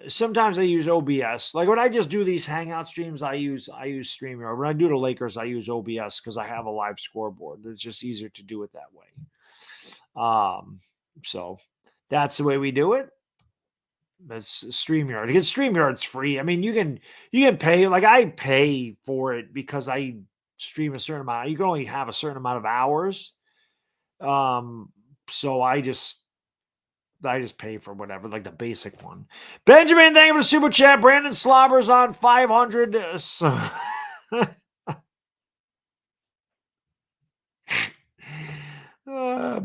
Sometimes I use OBS. Like when I just do these Hangout streams, I use StreamYard. When I do the Lakers, I use OBS because I have a live scoreboard. It's just easier to do it that way. So that's the way we do it. That's StreamYard. Because StreamYard's free. I mean, you can pay. Like I pay for it because I stream a certain amount. You can only have a certain amount of hours. So I just pay for whatever, like the basic one. Benjamin, thank you for the super chat. Brandon Slobbers on 500.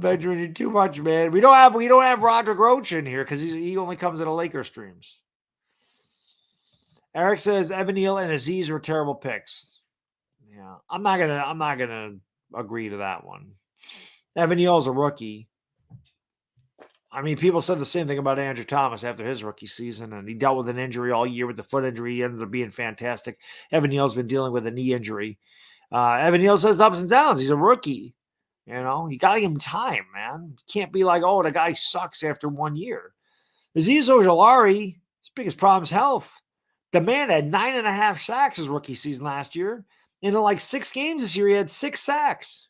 Benjamin, you're too much, man. We don't have Roger Roach in here because he only comes to the Lakers streams. Eric says Evan Neal and Aziz were terrible picks. Yeah, I'm not gonna agree to that one. Evan Neal's a rookie. I mean, people said the same thing about Andrew Thomas after his rookie season, and he dealt with an injury all year with the foot injury. He ended up being fantastic. Evan Neal's been dealing with a knee injury. Evan Neal says ups and downs. He's a rookie. You know, you got to give him time, man. You can't be like, oh, the guy sucks after 1 year. Azeez Ojulari, his biggest problem is health. The man had 9.5 sacks his rookie season last year. And in like 6 games this year, he had 6 sacks.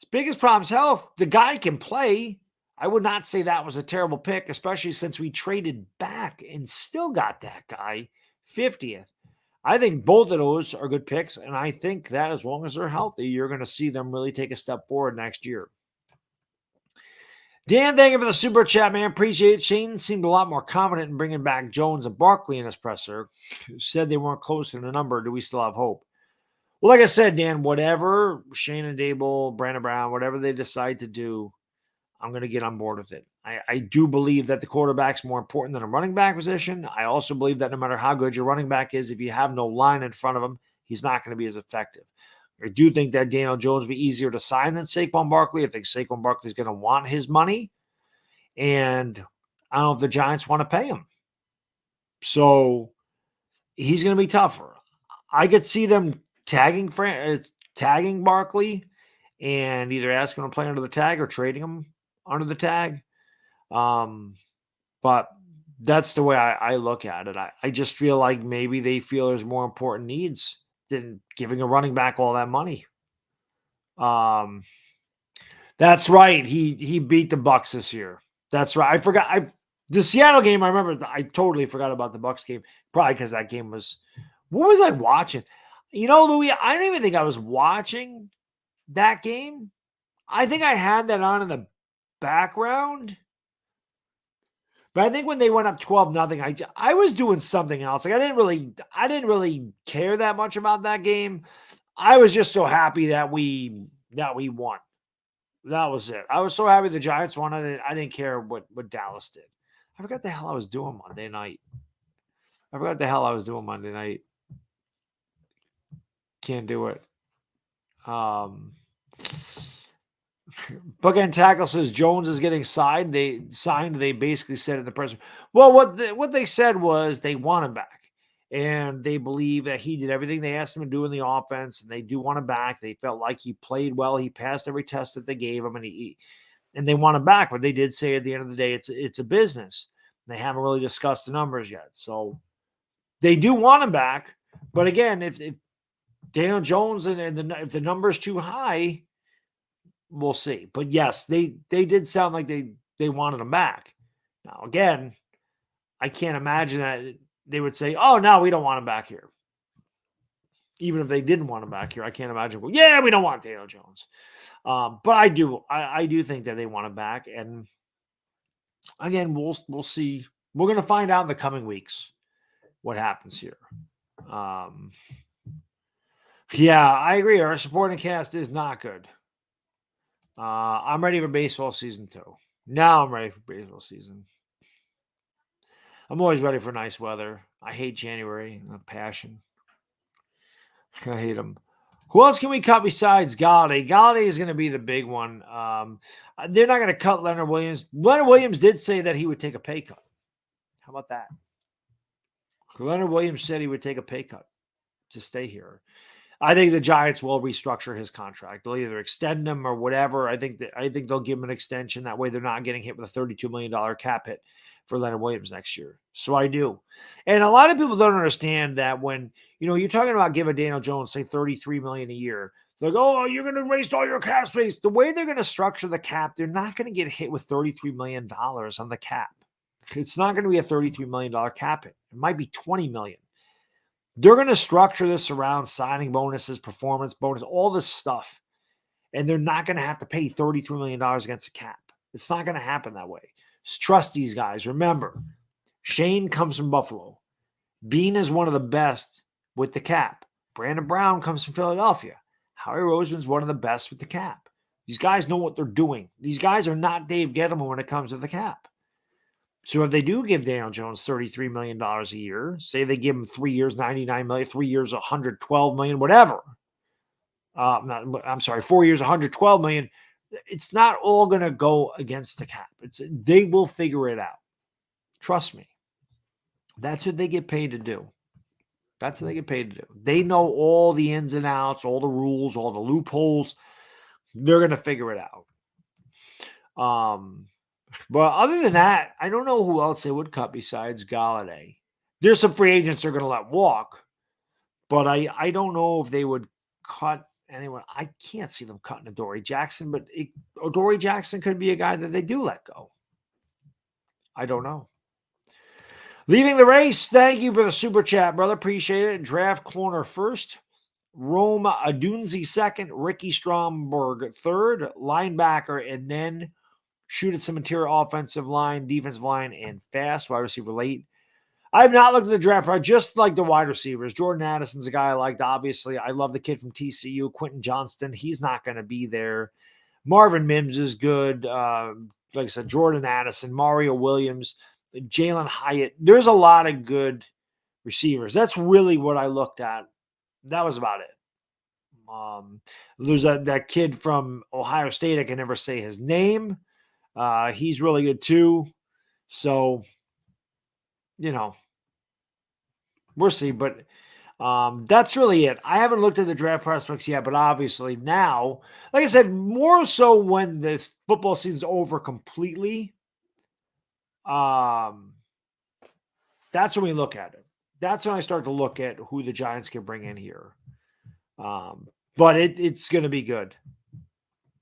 His biggest problem is health. The guy can play. I would not say that was a terrible pick, especially since we traded back and still got that guy 50th. I think both of those are good picks, and I think that as long as they're healthy, you're going to see them really take a step forward next year. Dan, thank you for the super chat, man. Appreciate it. Shane seemed a lot more confident in bringing back Jones and Barkley in his presser. Said they weren't close to the number. Do we still have hope? Well, like I said, Dan, whatever Shane and Dable, Brandon Brown, whatever they decide to do, I'm going to get on board with it. I do believe that the quarterback's more important than a running back position. I also believe that no matter how good your running back is, if you have no line in front of him, he's not going to be as effective. I do think that Daniel Jones will be easier to sign than Saquon Barkley. I think Saquon Barkley is going to want his money. And I don't know if the Giants want to pay him. So he's going to be tougher. I could see them tagging Barkley and either asking him to play under the tag or trading him under the tag. But that's the way I look at it. I just feel like maybe they feel there's more important needs than giving a running back all that money. That's right. He beat the Bucs this year. That's right. I forgot. The Seattle game, I remember. I totally forgot about the Bucs game. Probably because that game was. What was I watching? You know, Louis, I don't even think I was watching that game. I think I had that on in the background. But I think when they went up 12-0, I was doing something else. Like I didn't really care that much about that game. I was just so happy that we won. That was it. I was so happy the Giants won. I didn't care what Dallas did. I forgot the hell I was doing Monday night. Can't do it. Bookend Tackle says Jones is getting signed. They basically said in the press. Well, what they said was they want him back. And they believe that he did everything they asked him to do in the offense, and they do want him back. They felt like he played well. He passed every test that they gave him, and they want him back. But they did say at the end of the day, it's a business. They haven't really discussed the numbers yet. So they do want him back. But again, if Daniel Jones if the number's too high, we'll see. But yes, they did sound like they wanted him back. Now, again, I can't imagine that they would say, oh, no, we don't want him back here. Even if they didn't want him back here, I can't imagine. Well, yeah, we don't want Daniel Jones. But I do think that they want him back. And again, we'll see. We're going to find out in the coming weeks what happens here. Yeah, I agree. Our supporting cast is not good. I'm ready for baseball season too. Now I'm ready for baseball season. I'm always ready for nice weather. I hate January. Passion. I hate them. Who else can we cut besides Galladay? Galladay is going to be the big one. They're not going to cut Leonard Williams. Leonard Williams did say that he would take a pay cut. How about that? Leonard Williams said he would take a pay cut to stay here. I think the Giants will restructure his contract. They'll either extend him or whatever. I think they'll give him an extension. That way they're not getting hit with a $32 million cap hit. for Leonard Williams next year. So I do. And a lot of people don't understand that when, you're talking about giving Daniel Jones, say, $33 million a year. Like, oh, you're going to waste all your cap space. The way they're going to structure the cap, they're not going to get hit with $33 million on the cap. It's not going to be a $33 million cap hit. It might be $20 million. They're going to structure this around signing bonuses, performance bonus, all this stuff. And they're not going to have to pay $33 million against the cap. It's not going to happen that way. Just trust these guys. Remember, Shane comes from Buffalo. Bean is one of the best with the cap. Brandon Brown comes from Philadelphia. Howie Roseman's one of the best with the cap. These guys know what they're doing. These guys are not Dave Gettleman when it comes to the cap. So if they do give Daniel Jones $33 million a year, say they give him 3 years, $99 million, 3 years, $112 million, whatever. 4 years, $112 million. It's not all going to go against the cap. They will figure it out. Trust me. That's what they get paid to do. That's what they get paid to do. They know all the ins and outs, all the rules, all the loopholes. They're going to figure it out. But other than that, I don't know who else they would cut besides Galladay. There's some free agents they're going to let walk, but I don't know if they would cut anyone. I can't see them cutting Adoree Jackson, but Adoree Jackson could be a guy that they do let go. I don't know. Leaving the race, thank you for the super chat, brother. Appreciate it. Draft corner first. Rome Adunzi second. Ricky Stromberg third. Linebacker, and then shoot at some interior offensive line, defensive line, and fast wide receiver late. I have not looked at the draft. I just like the wide receivers. Jordan Addison's a guy I liked, obviously. I love the kid from TCU, Quentin Johnston. He's not going to be there. Marvin Mims is good. Like I said, Jordan Addison, Mario Williams, Jalen Hyatt. There's a lot of good receivers. That's really what I looked at. That was about it. There's that kid from Ohio State. I can never say his name. He's really good too. So, we'll see. But that's really it. I haven't looked at the draft prospects yet, but obviously now, like I said, more so when this football season's over completely, that's when we look at it. That's when I start to look at who the Giants can bring in here. But it's going to be good.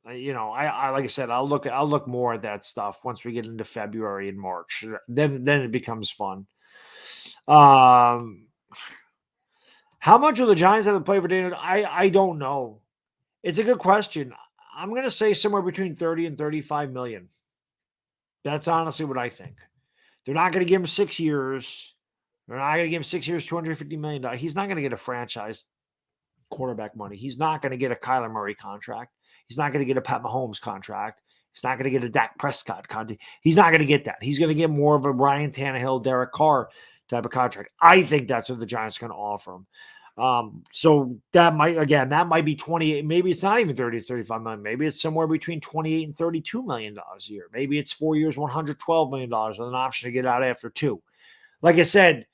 I like I said, I'll look more at that stuff once we get into February and March. Then it becomes fun. How much will the Giants have to play for Daniel? I don't know. It's a good question. I'm going to say somewhere between 30 and 35 million. That's honestly what I think. They're not going to give him 6 years. They're not going to give him 6 years, $250 million. He's not going to get a franchise quarterback money. He's not going to get a Kyler Murray contract. He's not going to get a Pat Mahomes contract. He's not going to get a Dak Prescott contract. He's not going to get that. He's going to get more of a Ryan Tannehill, Derek Carr type of contract. I think that's what the Giants are going to offer him. So that might be 28. Maybe it's not even 30 to 35 million. Maybe it's somewhere between 28 and $32 million a year. Maybe it's 4 years, $112 million with an option to get out after 2. Like I said,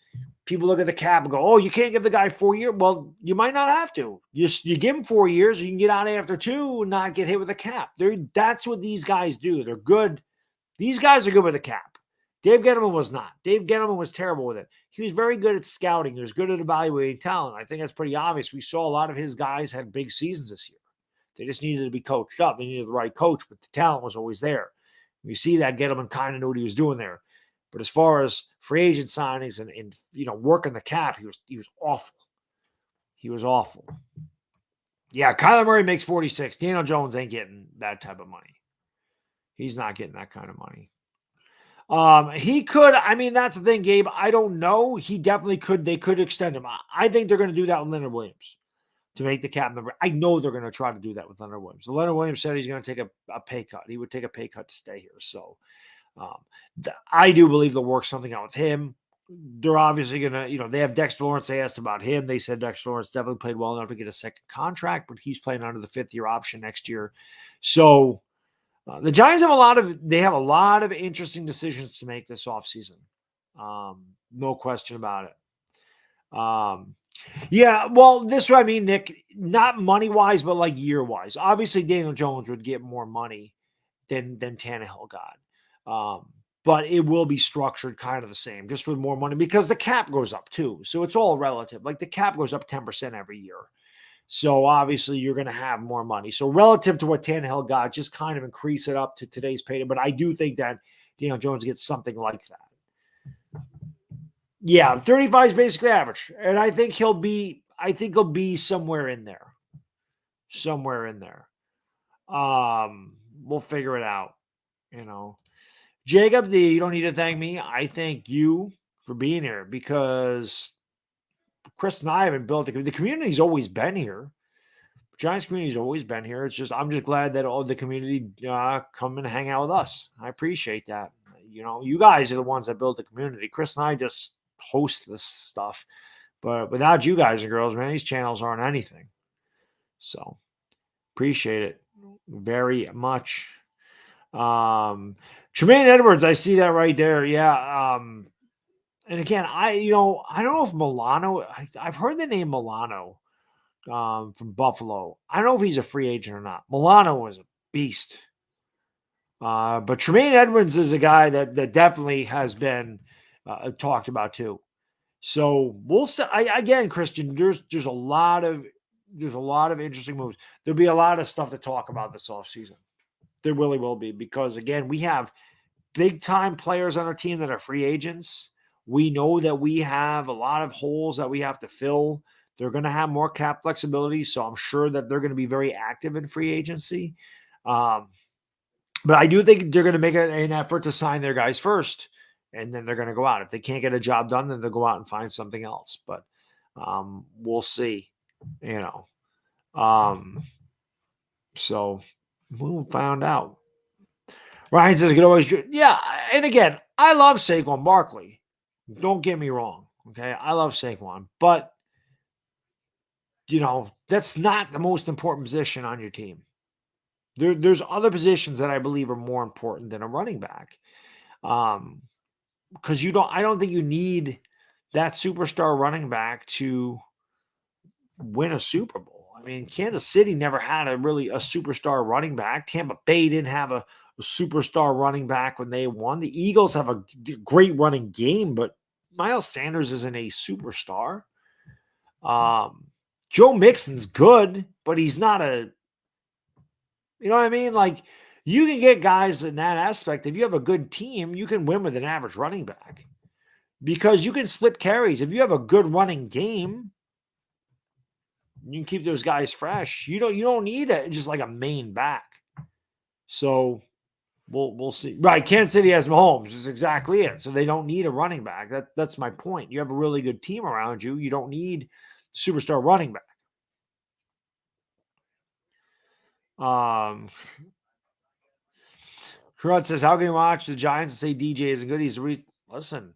people look at the cap and go, oh, you can't give the guy 4 years. Well, you might not have to. You give him 4 years, you can get out after 2 and not get hit with a cap. That's what these guys do. They're good. These guys are good with a cap. Dave Gettleman was not. Dave Gettleman was terrible with it. He was very good at scouting. He was good at evaluating talent. I think that's pretty obvious. We saw a lot of his guys had big seasons this year. They just needed to be coached up. They needed the right coach, but the talent was always there. You see that Gettleman kind of knew what he was doing there. But as far as free agent signings and working the cap, he was awful. He was awful. Yeah, Kyler Murray makes 46. Daniel Jones ain't getting that type of money. He's not getting that kind of money. He could. I mean, that's the thing, Gabe. I don't know. He definitely could. They could extend him. I think they're going to do that with Leonard Williams to make the cap number. I know they're going to try to do that with Leonard Williams. So Leonard Williams said he's going to take a pay cut. He would take a pay cut to stay here. So I do believe they'll work something out with him. They're obviously going to, they have Dexter Lawrence. They asked about him. They said Dexter Lawrence definitely played well enough to get a second contract, but he's playing under the 5th-year option next year. So the Giants have a lot of interesting decisions to make this offseason. No question about it. Yeah, well, this is what I mean, Nick, not money-wise, but like year-wise. Obviously, Daniel Jones would get more money than Tannehill got. but it will be structured kind of the same, just with more money because the cap goes up too. So it's all relative. Like the cap goes up 10% every year. So obviously you're going to have more money. So relative to what Tannehill got, just kind of increase it up to today's payday. But I do think that Daniel Jones gets something like that. Yeah, 35 is basically average. And I think he'll be somewhere in there. Somewhere in there. We'll figure it out. Jacob D, you don't need to thank me. I thank you for being here because Chris and I haven't built the community's always been here. Giants community's always been here. It's just I'm just glad that all the community come and hang out with us. I appreciate that. You guys are the ones that build the community. Chris and I just host this stuff, but without you guys and girls, man, these channels aren't anything. So appreciate it very much. Tremaine Edwards, I see that right there. Yeah. And again, I don't know if Milano. I've heard the name Milano. From Buffalo. I don't know if he's a free agent or not. Milano was a beast. But Tremaine Edwards is a guy that definitely has been talked about too. So we'll see. Again, Christian, there's a lot of interesting moves. There'll be a lot of stuff to talk about this offseason. There really will be because again, we have big time players on our team that are free agents. We know that we have a lot of holes that we have to fill. They're going to have more cap flexibility, so I'm sure that they're going to be very active in free agency. But I do think they're going to make an effort to sign their guys first, and then they're going to go out. If they can't get a job done, then they'll go out and find something else. But we'll see, So we'll find out. Ryan says, yeah, and again, I love Saquon Barkley. Don't get me wrong, okay? I love Saquon, but that's not the most important position on your team. There's other positions that I believe are more important than a running back. Because I don't think you need that superstar running back to win a Super Bowl. I mean, Kansas City never had a superstar running back. Tampa Bay didn't have a superstar running back when they won. The Eagles have a great running game, but Miles Sanders isn't a superstar. Joe Mixon's good, but he's not you know what I mean? Like, you can get guys in that aspect. If you have a good team, you can win with an average running back because you can split carries. If you have a good running game, you can keep those guys fresh. You don't need just like a main back. So we'll see. Right, Kansas City has Mahomes. Is exactly it. So they don't need a running back. That's my point. You have a really good team around you. You don't need superstar running back. Sherrod says, how can you watch the Giants and say DJ isn't good? Listen,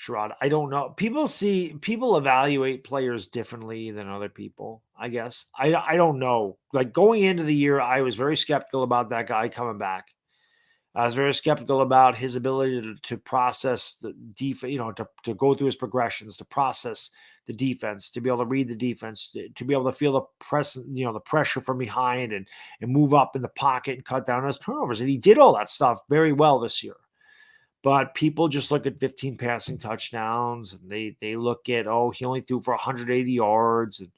Sherrod, I don't know. People evaluate players differently than other people, I guess. I don't know. Like going into the year, I was very skeptical about that guy coming back. I was very skeptical about his ability to process the defense, to go through his progressions, to process the defense, to be able to read the defense, to be able to feel the press, the pressure from behind and move up in the pocket and cut down his turnovers. And he did all that stuff very well this year. But people just look at 15 passing touchdowns and they look at, he only threw for 180 yards. And,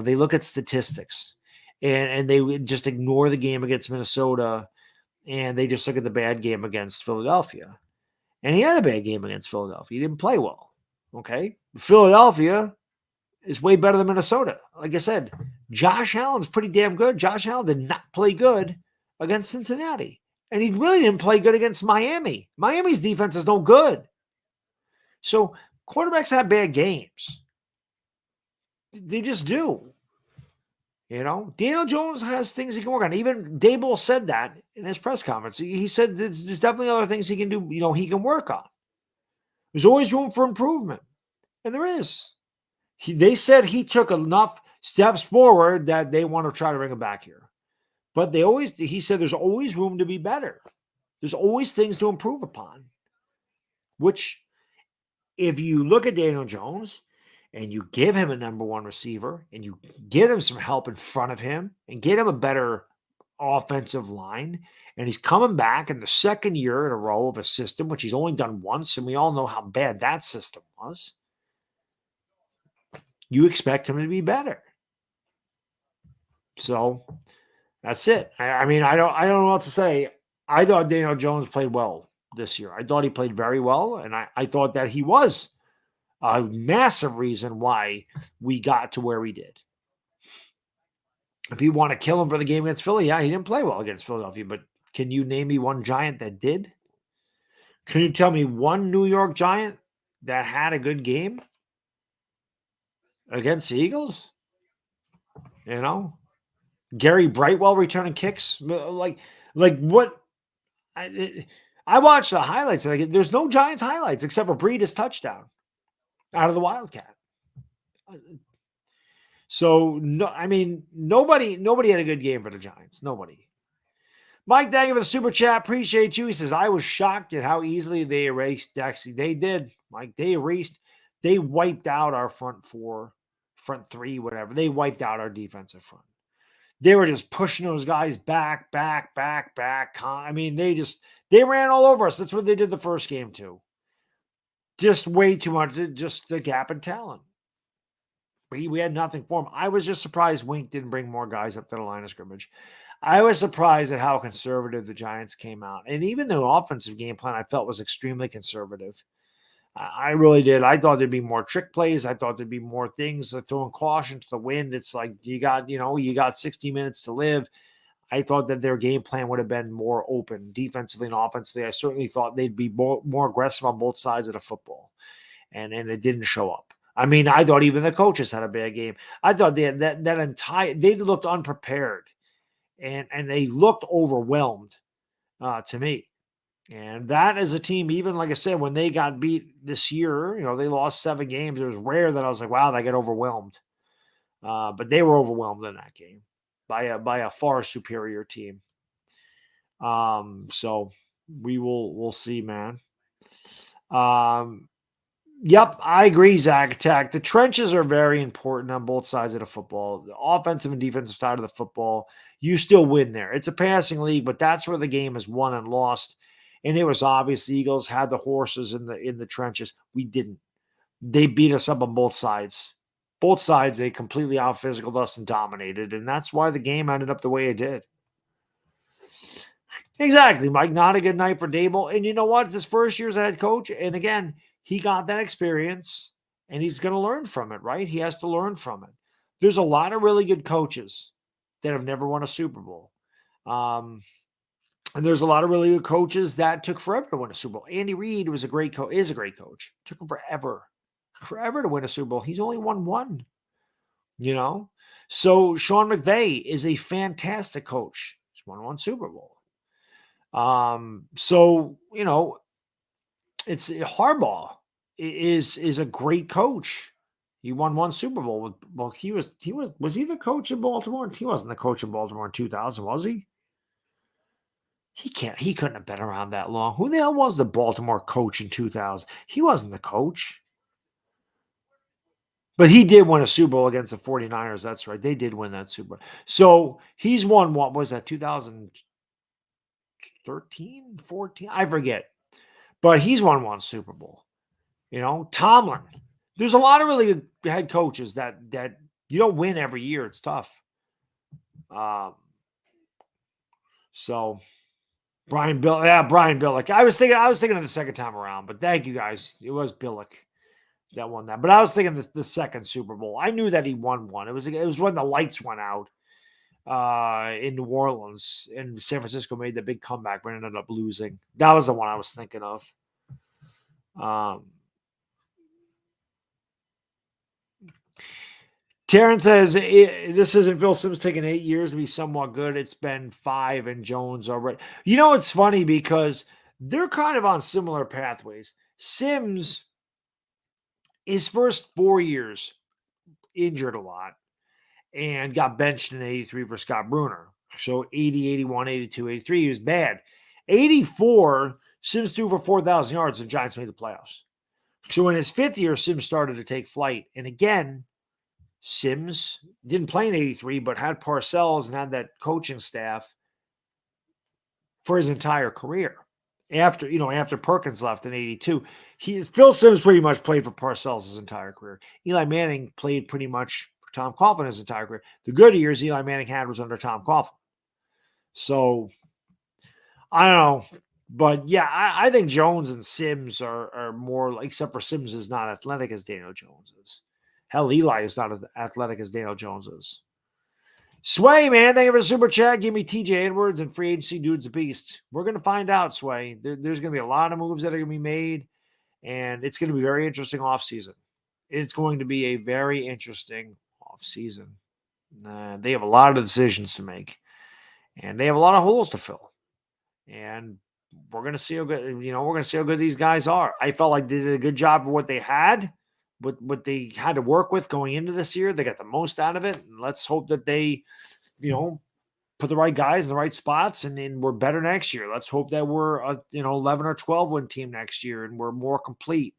they look at statistics and they just ignore the game against Minnesota. And they just look at the bad game against Philadelphia. And he had a bad game against Philadelphia. He didn't play well. Okay. Philadelphia is way better than Minnesota. Like I said, Josh Allen's pretty damn good. Josh Allen did not play good against Cincinnati. And he really didn't play good against Miami. Miami's defense is no good. So quarterbacks have bad games. They just do. Daniel Jones has things he can work on. Even Daboll said that in his press conference. He said there's definitely other things he can do, he can work on. There's always room for improvement. And there is. They said he took enough steps forward that they want to try to bring him back here. But he said there's always room to be better. There's always things to improve upon. Which, if you look at Daniel Jones, and you give him a number one receiver, and you get him some help in front of him, and get him a better offensive line, and he's coming back in the second year in a row of a system, which he's only done once, and we all know how bad that system was. You expect him to be better. So that's it. I mean, I don't know what to say. I thought Daniel Jones played well this year. I thought he played very well, and I thought that he was a massive reason why we got to where we did. If you want to kill him for the game against Philly, yeah, he didn't play well against Philadelphia, but can you name me one Giant that did? Can you tell me one New York Giant that had a good game against the Eagles? You know, Gary Brightwell returning kicks, like what? I watched the highlights, and there's no Giants highlights except for Breeda's touchdown out of the Wildcat. So no, I mean nobody had a good game for the Giants. Nobody. Mike, thank you for the super chat. Appreciate you. He says, I was shocked at how easily they erased Dexy. They did, Mike. They wiped out our front four, front three, whatever. They wiped out our defensive front. They were just pushing those guys back. I mean, they ran all over us. That's what they did the first game too. Just way too much, just the gap in talent. We had nothing for him. I was just surprised Wink didn't bring more guys up to the line of scrimmage. I was surprised at how conservative the Giants came out. And even the offensive game plan I felt was extremely conservative. I really did. I thought there'd be more trick plays. I thought there'd be more things throwing caution to the wind. It's like you got 60 minutes to live. I thought that their game plan would have been more open defensively and offensively. I certainly thought they'd be more aggressive on both sides of the football. And it didn't show up. I mean, I thought even the coaches had a bad game. I thought they had they looked unprepared. And they looked overwhelmed to me. And that is a team, even like I said, when they got beat this year, they lost 7 games. It was rare that I was like, wow, they got overwhelmed. But they were overwhelmed in that game by a far superior team. So we'll see, man. Yep, I agree, Zach Attack. The trenches are very important on both sides of the football. The offensive and defensive side of the football, you still win there. It's a passing league, but that's where the game is won and lost. And it was obvious the Eagles had the horses in the trenches. We didn't. They beat us up on both sides. Both sides, they completely out-physicaled us and dominated. And that's why the game ended up the way it did. Exactly, Mike. Not a good night for Dable. And you know what? It's his first year as a head coach. And again, he got that experience and he's going to learn from it, right? He has to learn from it. There's a lot of really good coaches that have never won a Super Bowl. And there's a lot of really good coaches that took forever to win a Super Bowl. Andy Reid was is a great coach. Took him forever to win a Super Bowl. He's only won one, So Sean McVay is a fantastic coach. He's won one Super Bowl. It's Harbaugh is a great coach. He won one Super Bowl. Was he the coach in Baltimore? He wasn't the coach in Baltimore in 2000, was he? He couldn't have been around that long. Who the hell was the Baltimore coach in 2000? He wasn't the coach. But he did win a Super Bowl against the 49ers. That's right. They did win that Super Bowl. So he's won, what was that, 2013, 14? I forget. But he's won one Super Bowl. Tomlin. There's a lot of really good head coaches that you don't win every year. It's tough. So Brian Billick. I was thinking of the second time around, but thank you guys. It was Billick that won that. But I was thinking the second Super Bowl. I knew that he won one. It was when the lights went out in New Orleans, and San Francisco made the big comeback, but ended up losing. That was the one I was thinking of. Terrence says, this isn't Phil Simms taking 8 years to be somewhat good. It's been 5 and Jones already. It's funny because they're kind of on similar pathways. Simms, his first 4 years, injured a lot and got benched in 83 for Scott Bruner. So 80, 81, 82, 83, he was bad. 84, Simms threw for 4,000 yards and the Giants made the playoffs. So in his 5th year, Simms started to take flight. And again, Simms didn't play in 83, but had Parcells and had that coaching staff for his entire career. After Perkins left in '82, Phil Simms pretty much played for Parcells his entire career. Eli Manning played pretty much for Tom Coughlin his entire career. The good years Eli Manning had was under Tom Coughlin. So I don't know. But yeah, I think Jones and Simms are more, except for Simms is not athletic as Daniel Jones is. Hell, Eli is not as athletic as Daniel Jones is. Sway, man, thank you for the super chat. Give me TJ Edwards and free agency dude's a beast. We're going to find out, Sway. There's going to be a lot of moves that are going to be made, and it's going to be very interesting offseason. It's going to be a very interesting offseason. They have a lot of decisions to make, and they have a lot of holes to fill. And we're going to see how good, we're going to see how good these guys are. I felt like they did a good job of what they had. What they had to work with going into this year, they got the most out of it. And let's hope that they, put the right guys in the right spots, and then we're better next year. Let's hope that we're a 11 or 12 win team next year, and we're more complete,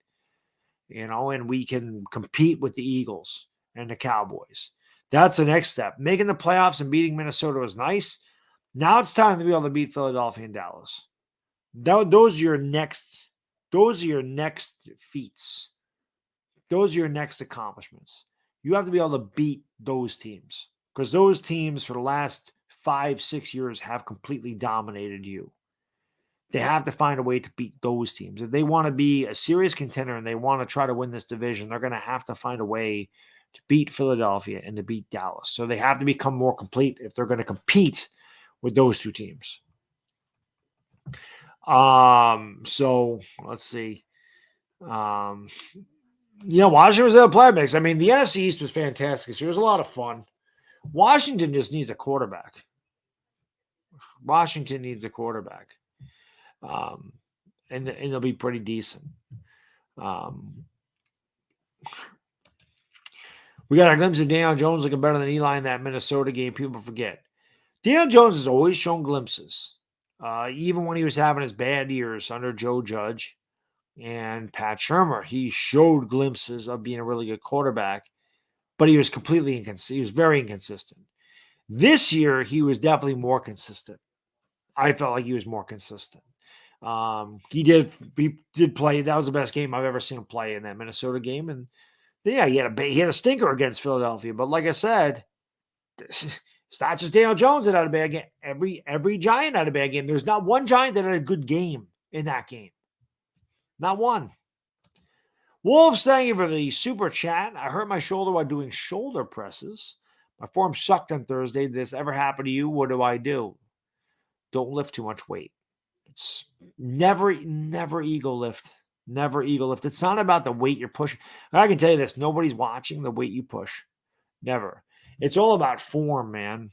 and we can compete with the Eagles and the Cowboys. That's the next step. Making the playoffs and beating Minnesota was nice. Now it's time to be able to beat Philadelphia and Dallas. Those are your next feats. Those are your next accomplishments. You have to be able to beat those teams, because those teams for the last 5-6 years have completely dominated you. They have to find a way to beat those teams. If they want to be a serious contender and they want to try to win this division, they're going to have to find a way to beat Philadelphia and to beat Dallas. So they have to become more complete if they're going to compete with those two teams. So let's see. Washington was in the play mix. I mean, the NFC East was fantastic. So it was a lot of fun. Washington just needs a quarterback. Washington needs a quarterback. And they'll be pretty decent. We got a glimpse of Daniel Jones looking better than Eli in that Minnesota game. People forget. Daniel Jones has always shown glimpses. Even when he was having his bad years under Joe Judge and Pat Shurmur, he showed glimpses of being a really good quarterback, but he was completely inconsistent. He was very inconsistent. This year, he was definitely more consistent. I felt like he was more consistent. He did play. That was the best game I've ever seen him play in that Minnesota game. And yeah, he had a stinker against Philadelphia. But like I said, it's not just Daniel Jones that had a bad game. Every Giant had a bad game. There's not one Giant that had a good game in that game. Not one. Wolves, thank you for the super chat. I hurt my shoulder while doing shoulder presses. My form sucked on Thursday. Did this ever happen to you? What do I do? Don't lift too much weight. It's never ego lift. Never ego lift. It's not about the weight you're pushing. I can tell you this. Nobody's watching the weight you push. Never. It's all about form, man.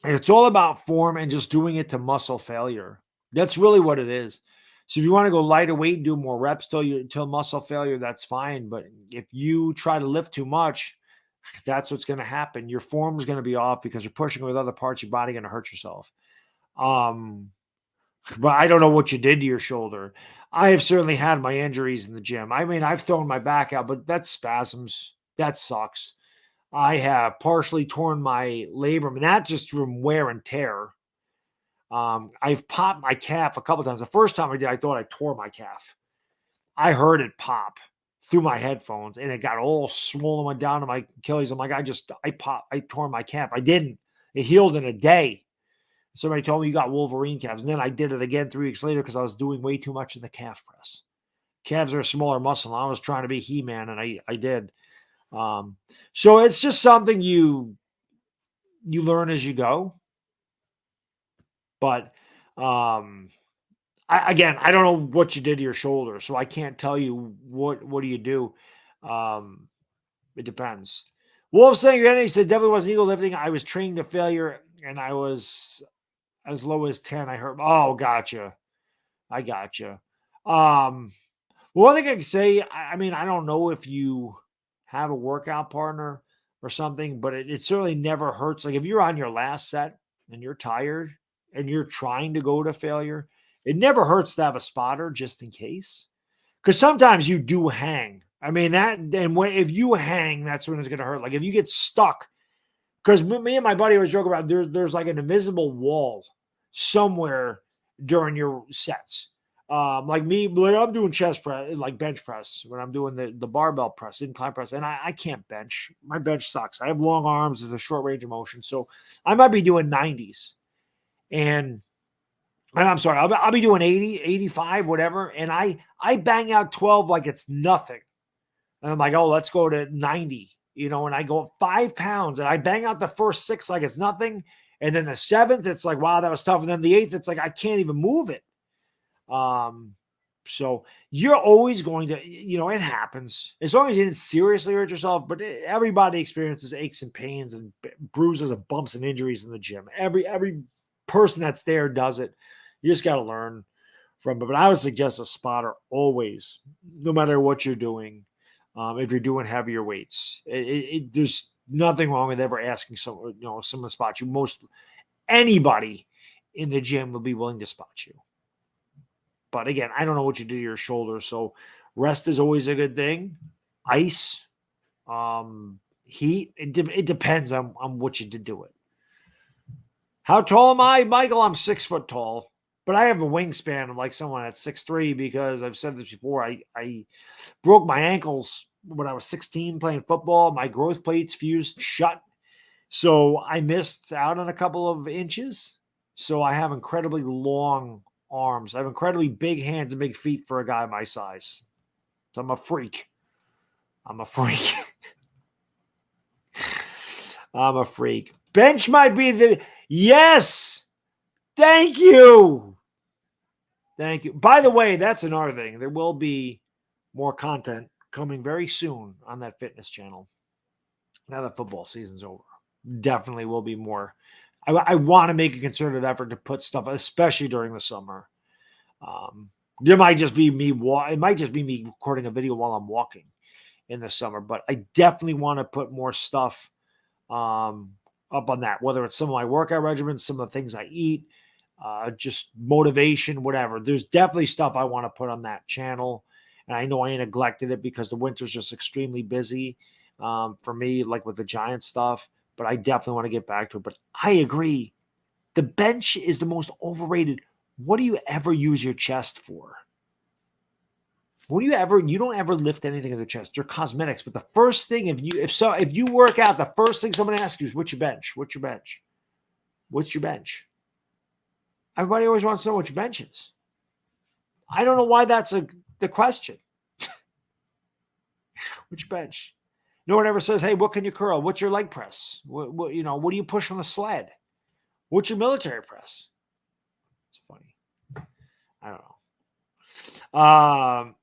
It's all about form and just doing it to muscle failure. That's really what it is. So if you want to go lighter weight, do more reps till muscle failure, that's fine. But if you try to lift too much, that's what's going to happen. Your form is going to be off because you're pushing with other parts of your body, going to hurt yourself. But I don't know what you did to your shoulder. I have certainly had my injuries in the gym. I mean, I've thrown my back out, but that's spasms. That sucks. I have partially torn my labrum, and that's just from wear and tear. I've popped my calf a couple times. The first time I did, I thought I tore my calf. I heard it pop through my headphones, and it got all swollen, went down to my Achilles. I'm like, I tore my calf. I didn't. It healed in a day. Somebody told me you got Wolverine calves. And then I did it again 3 weeks later because I was doing way too much in the calf press. Calves are a smaller muscle. I was trying to be He-Man, and I did. So it's just something you learn as you go. But I don't know what you did to your shoulder, so I can't tell you what do you do. It depends. Wolf saying he said definitely wasn't ego lifting. I was trained to failure, and I was as low as 10. I heard. Oh, gotcha. I gotcha. One thing I can say, I mean, I don't know if you have a workout partner or something, but it certainly never hurts. Like if you're on your last set and you're tired and you're trying to go to failure, it never hurts to have a spotter just in case. Because sometimes you do hang. I mean, if you hang, that's when it's going to hurt. Like if you get stuck, because me and my buddy was joking about there's like an invisible wall somewhere during your sets. Like me, when I'm doing chest press, like bench press, when I'm doing the barbell press, incline press, and I can't bench. My bench sucks. I have long arms, there's a short range of motion. So I might be doing 90s. And I'm sorry, I'll be doing 80, 85, whatever. And I bang out 12 like it's nothing. And I'm like, oh, let's go to 90, and I go up 5 pounds and I bang out the first 6 like it's nothing. And then the 7th, it's like, wow, that was tough. And then the 8th, it's like, I can't even move it. So you're always going to, it happens as long as you didn't seriously hurt yourself, but everybody experiences aches and pains and bruises and bumps and injuries in the gym. Every person that's there does it. You just got to learn from it. But I would suggest a spotter always, no matter what you're doing. If you're doing heavier weights, there's nothing wrong with ever asking someone to spot you. Anybody in the gym will be willing to spot you. But again, I don't know what you do to your shoulder. So rest is always a good thing. Ice, heat, it depends on what you did to it. How tall am I, Michael? I'm 6 foot tall, but I have a wingspan of like someone at 6'3" because I've said this before. I broke my ankles when I was 16 playing football. My growth plates fused shut. So I missed out on a couple of inches. So I have incredibly long arms. I have incredibly big hands and big feet for a guy my size. So I'm a freak. I'm a freak. Bench might be yes. Thank you. By the way, that's another thing. There will be more content coming very soon on that fitness channel. Now that football season's over, definitely will be more. I want to make a concerted effort to put stuff, especially during the summer. It might just be me recording a video while I'm walking in the summer, but I definitely want to put more stuff up on that, whether it's some of my workout regimens, some of the things I eat, just motivation, whatever. There's definitely stuff I want to put on that channel. And I know I neglected it because the winter's just extremely busy for me, like with the Giant stuff. But I definitely want to get back to it. But I agree. The bench is the most overrated. What do you ever use your chest for? You don't ever lift anything in the chest. They're cosmetics. But the first thing, if you work out, the first thing someone asks you is, what's your bench? What's your bench? What's your bench? Everybody always wants to know what your bench is. I don't know why that's the question. What's your bench? No one ever says, hey, what can you curl? What's your leg press? What do you push on the sled? What's your military press? It's funny. I don't know.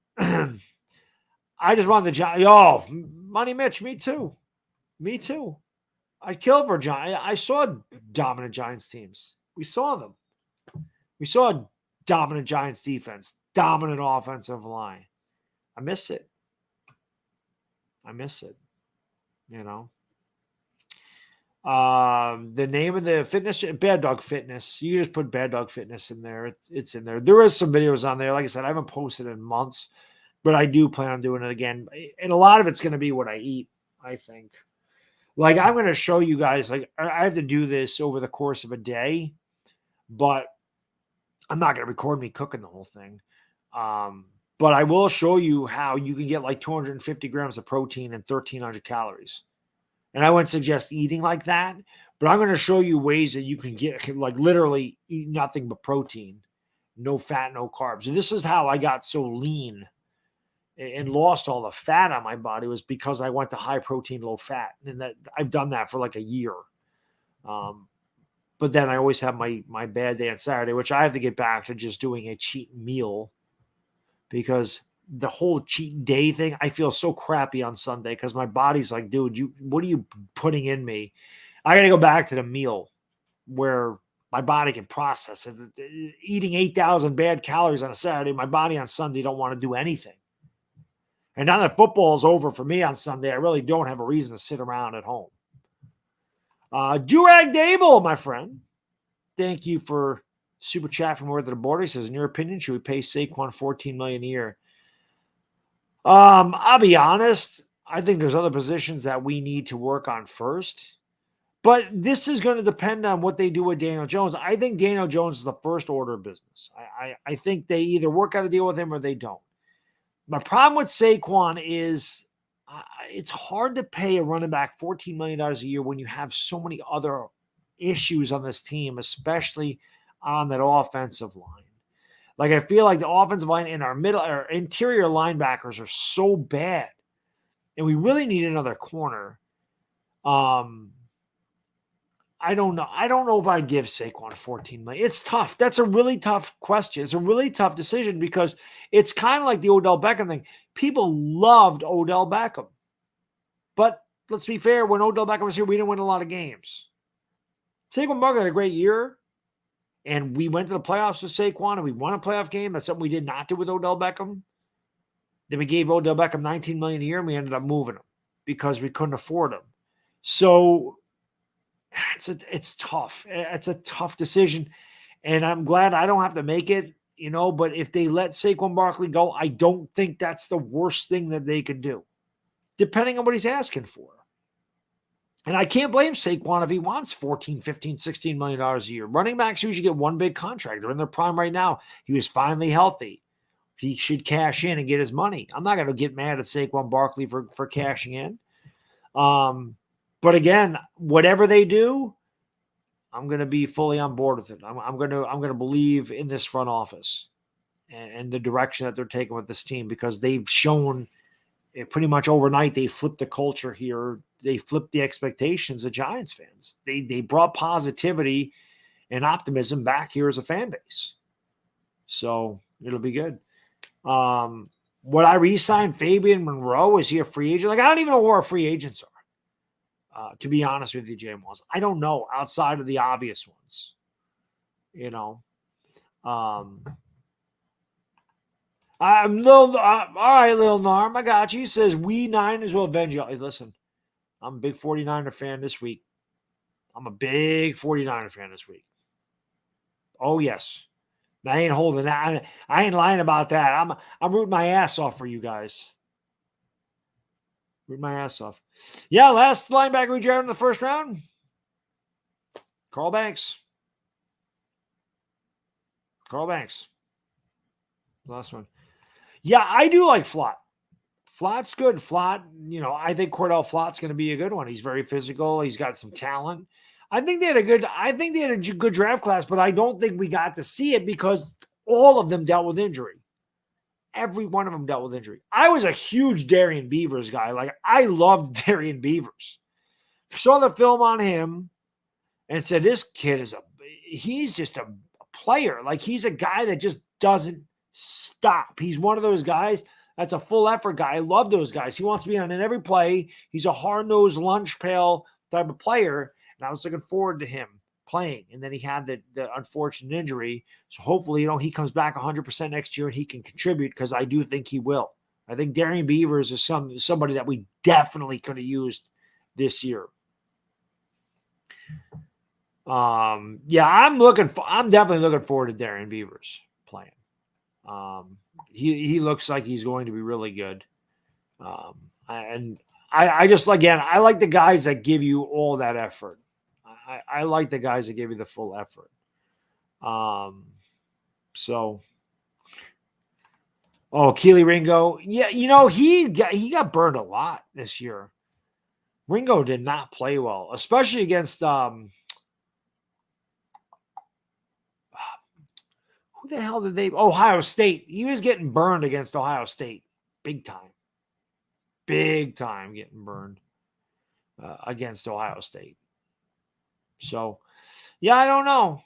I just want the Giants. Oh, Money Mitch, me too. I killed for Giants. I saw dominant Giants teams. We saw them. We saw dominant Giants defense, dominant offensive line. I miss it. The name of the fitness, Bad Dog Fitness. You just put Bad Dog Fitness in there. It's in there. There is some videos on there. Like I said, I haven't posted in months, but I do plan on doing it again. And a lot of it's going to be what I eat, I think. Like, I'm going to show you guys, like, I have to do this over the course of a day, but I'm not going to record me cooking the whole thing. But I will show you how you can get like 250 grams of protein and 1,300 calories. And I wouldn't suggest eating like that, but I'm going to show you ways that you can get, like, literally eat nothing but protein, no fat, no carbs. And this is how I got so lean and lost all the fat on my body, was because I went to high protein, low fat. And that I've done that for like a year. But then I always have my bad day on Saturday, which I have to get back to just doing a cheat meal, because the whole cheat day thing, I feel so crappy on Sunday because my body's like, dude, what are you putting in me? I got to go back to the meal where my body can process it. Eating 8,000 bad calories on a Saturday, my body on Sunday don't want to do anything. And now that football is over for me on Sunday, I really don't have a reason to sit around at home. Durag Dable, my friend, thank you for super chat from North of the Border. He says, in your opinion, should we pay Saquon $14 million a year? I'll be honest. I think there's other positions that we need to work on first. But this is going to depend on what they do with Daniel Jones. I think Daniel Jones is the first order of business. I think they either work out a deal with him or they don't. My problem with Saquon is it's hard to pay a running back $14 million a year when you have so many other issues on this team, especially on that offensive line. Like, I feel like the offensive line and our interior linebackers are so bad, and we really need another corner. I don't know. I don't know if I'd give Saquon 14 million. It's tough. That's a really tough question. It's a really tough decision because it's kind of like the Odell Beckham thing. People loved Odell Beckham. But let's be fair, when Odell Beckham was here, we didn't win a lot of games. Saquon Barkley had a great year, and we went to the playoffs with Saquon, and we won a playoff game. That's something we did not do with Odell Beckham. Then we gave Odell Beckham $19 million a year, and we ended up moving him because we couldn't afford him. So it's tough. It's a tough decision, and I'm glad I don't have to make it, but if they let Saquon Barkley go, I don't think that's the worst thing that they could do, depending on what he's asking for. And I can't blame Saquon if he wants $14, $15, $16 million a year. Running backs usually get one big contract. They're in their prime right now. He was finally healthy. He should cash in and get his money. I'm not going to get mad at Saquon Barkley for cashing in. But again, whatever they do, I'm going to be fully on board with it. I'm going to believe in this front office and the direction that they're taking with this team, because they've shown pretty much overnight they flipped the culture here. They flipped the expectations of Giants fans. They brought positivity and optimism back here as a fan base. So it'll be good. Would I re-sign Fabian Monroe? Is he a free agent? Like, I don't even know where our free agents are. To be honest with you, Jay Moss, I don't know outside of the obvious ones. I'm little. All right, little Narm, I got you. He says we Niners will avenge you. Hey, listen, I'm a big 49er fan this week. I'm a big 49er fan this week. Oh yes, I ain't holding that. I ain't lying about that. I'm rooting my ass off for you guys. Rooting my ass off. Yeah, last linebacker we drafted in the first round, Carl Banks. Last one. Yeah, I do like Flott. Flott's good. Flott, I think Cordell Flott's going to be a good one. He's very physical. He's got some talent. I think they had a good draft class, but I don't think we got to see it because all of them dealt with injury. Every one of them dealt with injury. I was a huge Darian Beavers guy. Like, I loved Darian Beavers. Saw the film on him and said, this kid he's just a player. Like, he's a guy that just doesn't stop. He's one of those guys that's a full effort guy. I love those guys. He wants to be on in every play. He's a hard-nosed lunch pail type of player, and I was looking forward to him playing. And then he had the unfortunate injury. So hopefully, he comes back 100% next year and he can contribute, because I do think he will. I think Darian Beavers is somebody that we definitely could have used this year. Yeah, I'm definitely looking forward to Darian Beavers playing. He looks like he's going to be really good. And I just, again, I like the guys that give you all that effort. I like the guys that give you the full effort. Keely Ringo. Yeah, he got burned a lot this year. Ringo did not play well, especially against who the hell did they? Ohio State. He was getting burned against Ohio State. Big time getting burned against Ohio State. So, yeah, I don't know.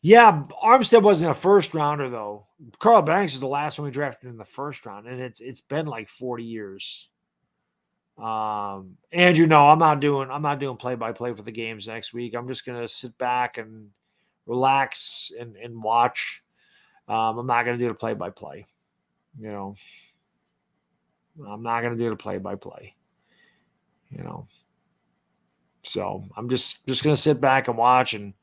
Yeah, Armstead wasn't a first rounder, though. Carl Banks was the last one we drafted in the first round, and it's been like 40 years. Andrew, no, I'm not doing play-by-play for the games next week. I'm just gonna sit back and relax and watch. I'm not gonna do the play-by-play. I'm not gonna do the play-by-play. So I'm just gonna sit back and watch, and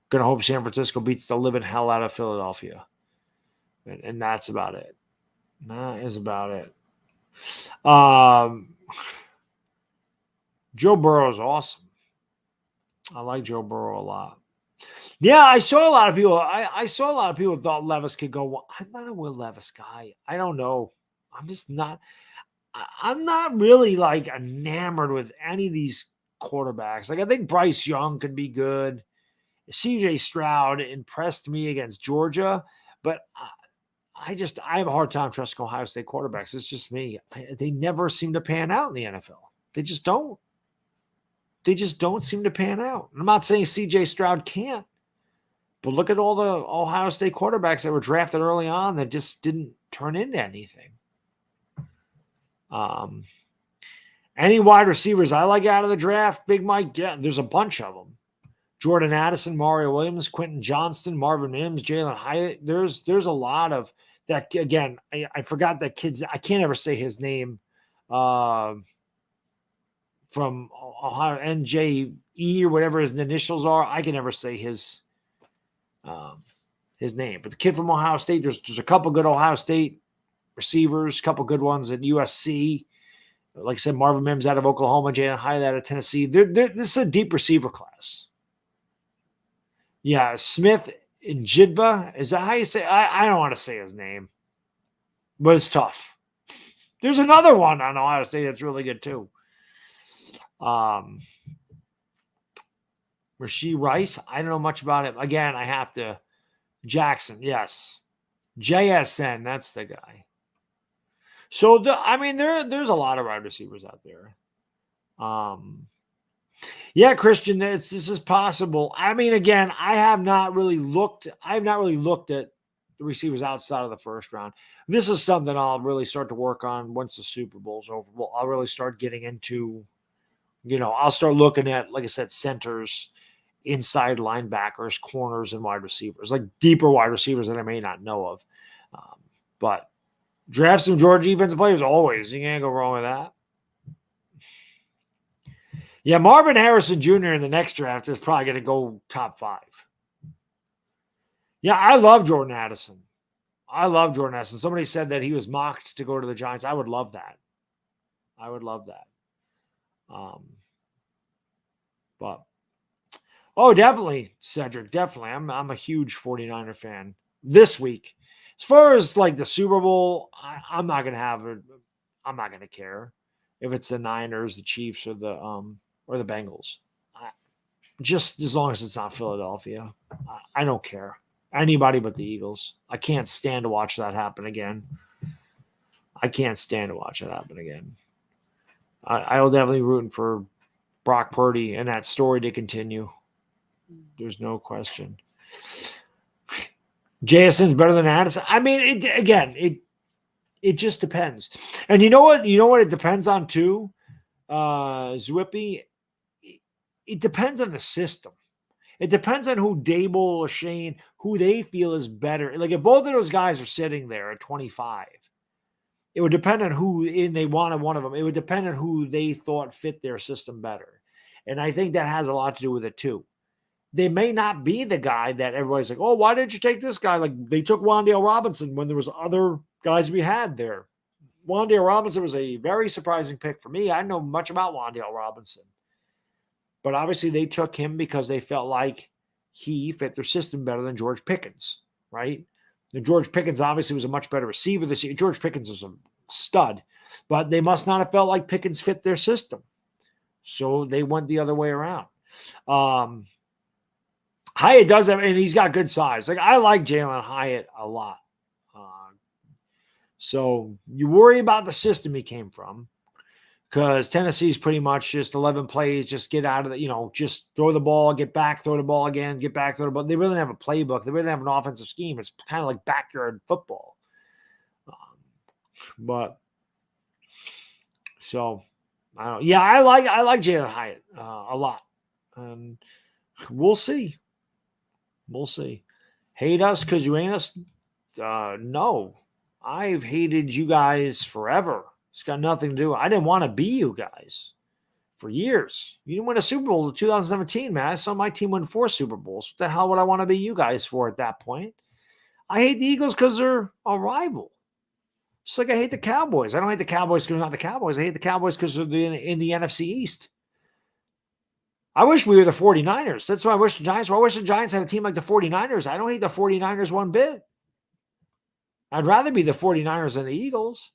gonna hope San Francisco beats the living hell out of Philadelphia, and that's about it. That is about it. Joe Burrow is awesome. I like Joe Burrow a lot. Yeah, I saw a lot of people. I saw a lot of people thought Levis could go. I'm not a Will Levis guy. I don't know. I'm just not. I'm not really like enamored with any of these quarterbacks. Like I think Bryce Young could be good. CJ Stroud impressed me against Georgia, but I have a hard time trusting Ohio State quarterbacks. It's just me. They never seem to pan out in the NFL. They just don't. They just don't seem to pan out. I'm not saying CJ Stroud can't, but look at all the Ohio State quarterbacks that were drafted early on that just didn't turn into anything. Any wide receivers I like out of the draft, Big Mike, yeah, there's a bunch of them. Jordan Addison, Mario Williams, Quentin Johnston, Marvin Mims, Jalen Hyatt. There's a lot of that. Again, I forgot that kid's. I can't ever say his name. From Ohio, NJE or whatever his initials are. I can never say his name. But the kid from Ohio State, there's a couple good Ohio State receivers, a couple good ones at USC. Like I said, Marvin Mims out of Oklahoma, Jalen Hyatt out of Tennessee. This is a deep receiver class. Yeah, Smith and Jidba. Is that how you say? I don't want to say his name, but it's tough. There's another one on Ohio State that's really good too. Rashee Rice. I don't know much about him. Again, I have to. Jackson, yes. JSN, that's the guy. So there's a lot of wide receivers out there. Yeah, Christian, this is possible. I mean, again, I have not really looked at the receivers outside of the first round. This is something I'll really start to work on once the Super Bowl's over. Well, I'll really start getting into, I'll start looking at, like I said, centers, inside linebackers, corners, and wide receivers, like deeper wide receivers that I may not know of. But draft some Georgia defensive players always. You can't go wrong with that. Yeah, Marvin Harrison Jr. in the next draft is probably going to go top 5. Yeah, I love Jordan Addison. Somebody said that he was mocked to go to the Giants. I would love that. Definitely, Cedric. Definitely. I'm a huge 49er fan this week. As far as like the Super Bowl, I'm not going to have it. I'm not going to care if it's the Niners, the Chiefs, or the Bengals. Just as long as it's not Philadelphia. I don't care. Anybody but the Eagles. I can't stand to watch that happen again. I will definitely rooting for Brock Purdy and that story to continue. There's no question. JSN's better than Addison. I mean, it just depends. And you know what? It depends on too, Zwippy. It depends on the system. It depends on who Dable or Shane, who they feel is better. Like if both of those guys are sitting there at 25, it would depend on who, and they wanted one of them. It would depend on who they thought fit their system better. And I think that has a lot to do with it too. They may not be the guy that everybody's like, oh, why didn't you take this guy? Like they took Wan'Dale Robinson when there was other guys we had there. Wan'Dale Robinson was a very surprising pick for me. I know much about Wan'Dale Robinson. But obviously they took him because they felt like he fit their system better than George Pickens, right? And George Pickens obviously was a much better receiver this year. George Pickens was a stud, but they must not have felt like Pickens fit their system. So they went the other way around. Hyatt does have, and he's got good size. Like I like Jalen Hyatt a lot. So you worry about the system he came from. Because Tennessee's pretty much just 11 plays, just get out of the, just throw the ball, get back, throw the ball again, get back, throw the ball. They really don't have a playbook. They really don't have an offensive scheme. It's kind of like backyard football. I don't know. Yeah, I like Jalen Hyatt a lot. We'll see. Hate us because you ain't us? No. I've hated you guys forever. It's got nothing to do. I didn't want to be you guys for years. You didn't win a Super Bowl in 2017, man. I saw my team win 4 Super Bowls. What the hell would I want to be you guys for at that point? I hate the Eagles because they're a rival. It's like I hate the Cowboys. I don't hate the Cowboys because they're not the Cowboys. I hate the Cowboys because they're in the NFC East. I wish we were the 49ers. That's why I wish the Giants were. I wish the Giants had a team like the 49ers. I don't hate the 49ers one bit. I'd rather be the 49ers than the Eagles.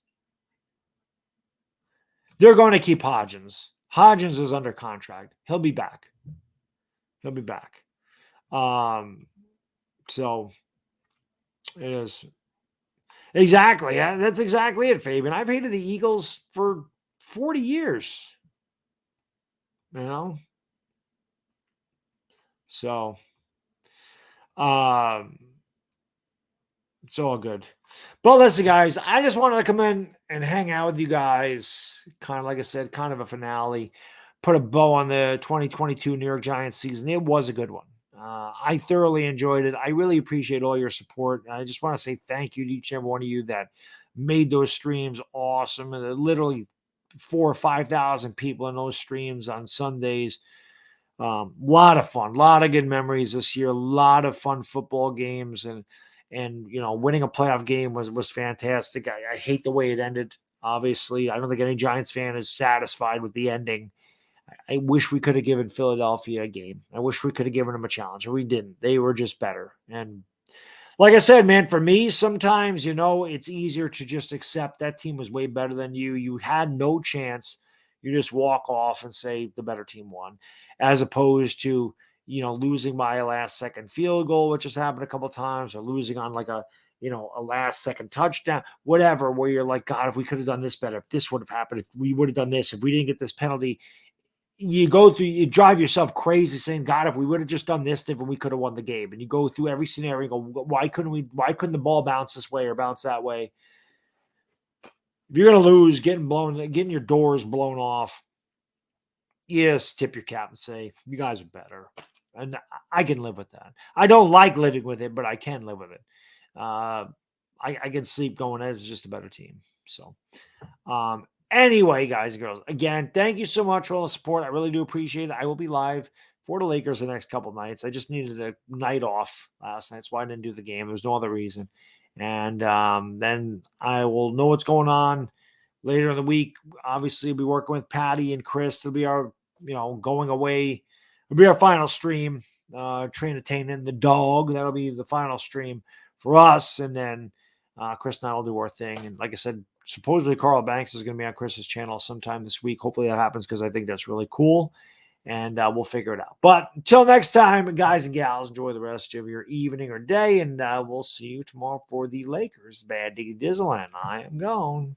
They're going to keep Hodgins. Hodgins is under contract. He'll be back. He'll be back. So it is. Exactly. Yeah, that's exactly it, Fabian. I've hated the Eagles for 40 years. You know? So it's all good. But listen, guys, I just wanted to come in and hang out with you guys. Kind of like I said, kind of a finale. Put a bow on the 2022 New York Giants season. It was a good one. I thoroughly enjoyed it. I really appreciate all your support. I just want to say thank you to each and every one of you that made those streams awesome. And literally 4,000 or 5,000 people in those streams on Sundays. Lot of fun, lot of good memories this year. A lot of fun football games, and winning a playoff game was fantastic. I hate the way it ended. Obviously, I don't think any Giants fan is satisfied with the ending. I wish we could have given Philadelphia a game. I wish we could have given them a challenge, and we didn't. They were just better. And like I said, man, for me, sometimes, it's easier to just accept that team was way better than you. You had no chance. You just walk off and say the better team won, as opposed to, losing by a last second field goal, which has happened a couple of times, or losing on like a last second touchdown, whatever, where you're like, God, if we could have done this better, if this would have happened, if we would have done this, if we didn't get this penalty, you drive yourself crazy saying, God, if we would have just done this, then we could have won the game. And you go through every scenario and go, why couldn't the ball bounce this way or bounce that way? If you're going to lose, getting your doors blown off, yes, tip your cap and say, you guys are better. And I can live with that. I don't like living with it, but I can live with it. I can sleep going, it's just a better team. So, anyway, guys and girls, again, thank you so much for all the support. I really do appreciate it. I will be live for the Lakers the next couple nights. I just needed a night off last night. That's why I didn't do the game. There's no other reason. And then I will know what's going on later in the week. Obviously, we'll be working with Patty and Chris. It'll be our, going away. It'll be our final stream. Train Attaining the dog. That'll be the final stream for us. And then Chris and I will do our thing. And like I said, supposedly Carl Banks is going to be on Chris's channel sometime this week. Hopefully that happens because I think that's really cool. And we'll figure it out. But until next time, guys and gals, enjoy the rest of your evening or day. And we'll see you tomorrow for the Lakers. Bad Diggy Dizzle, and I am gone.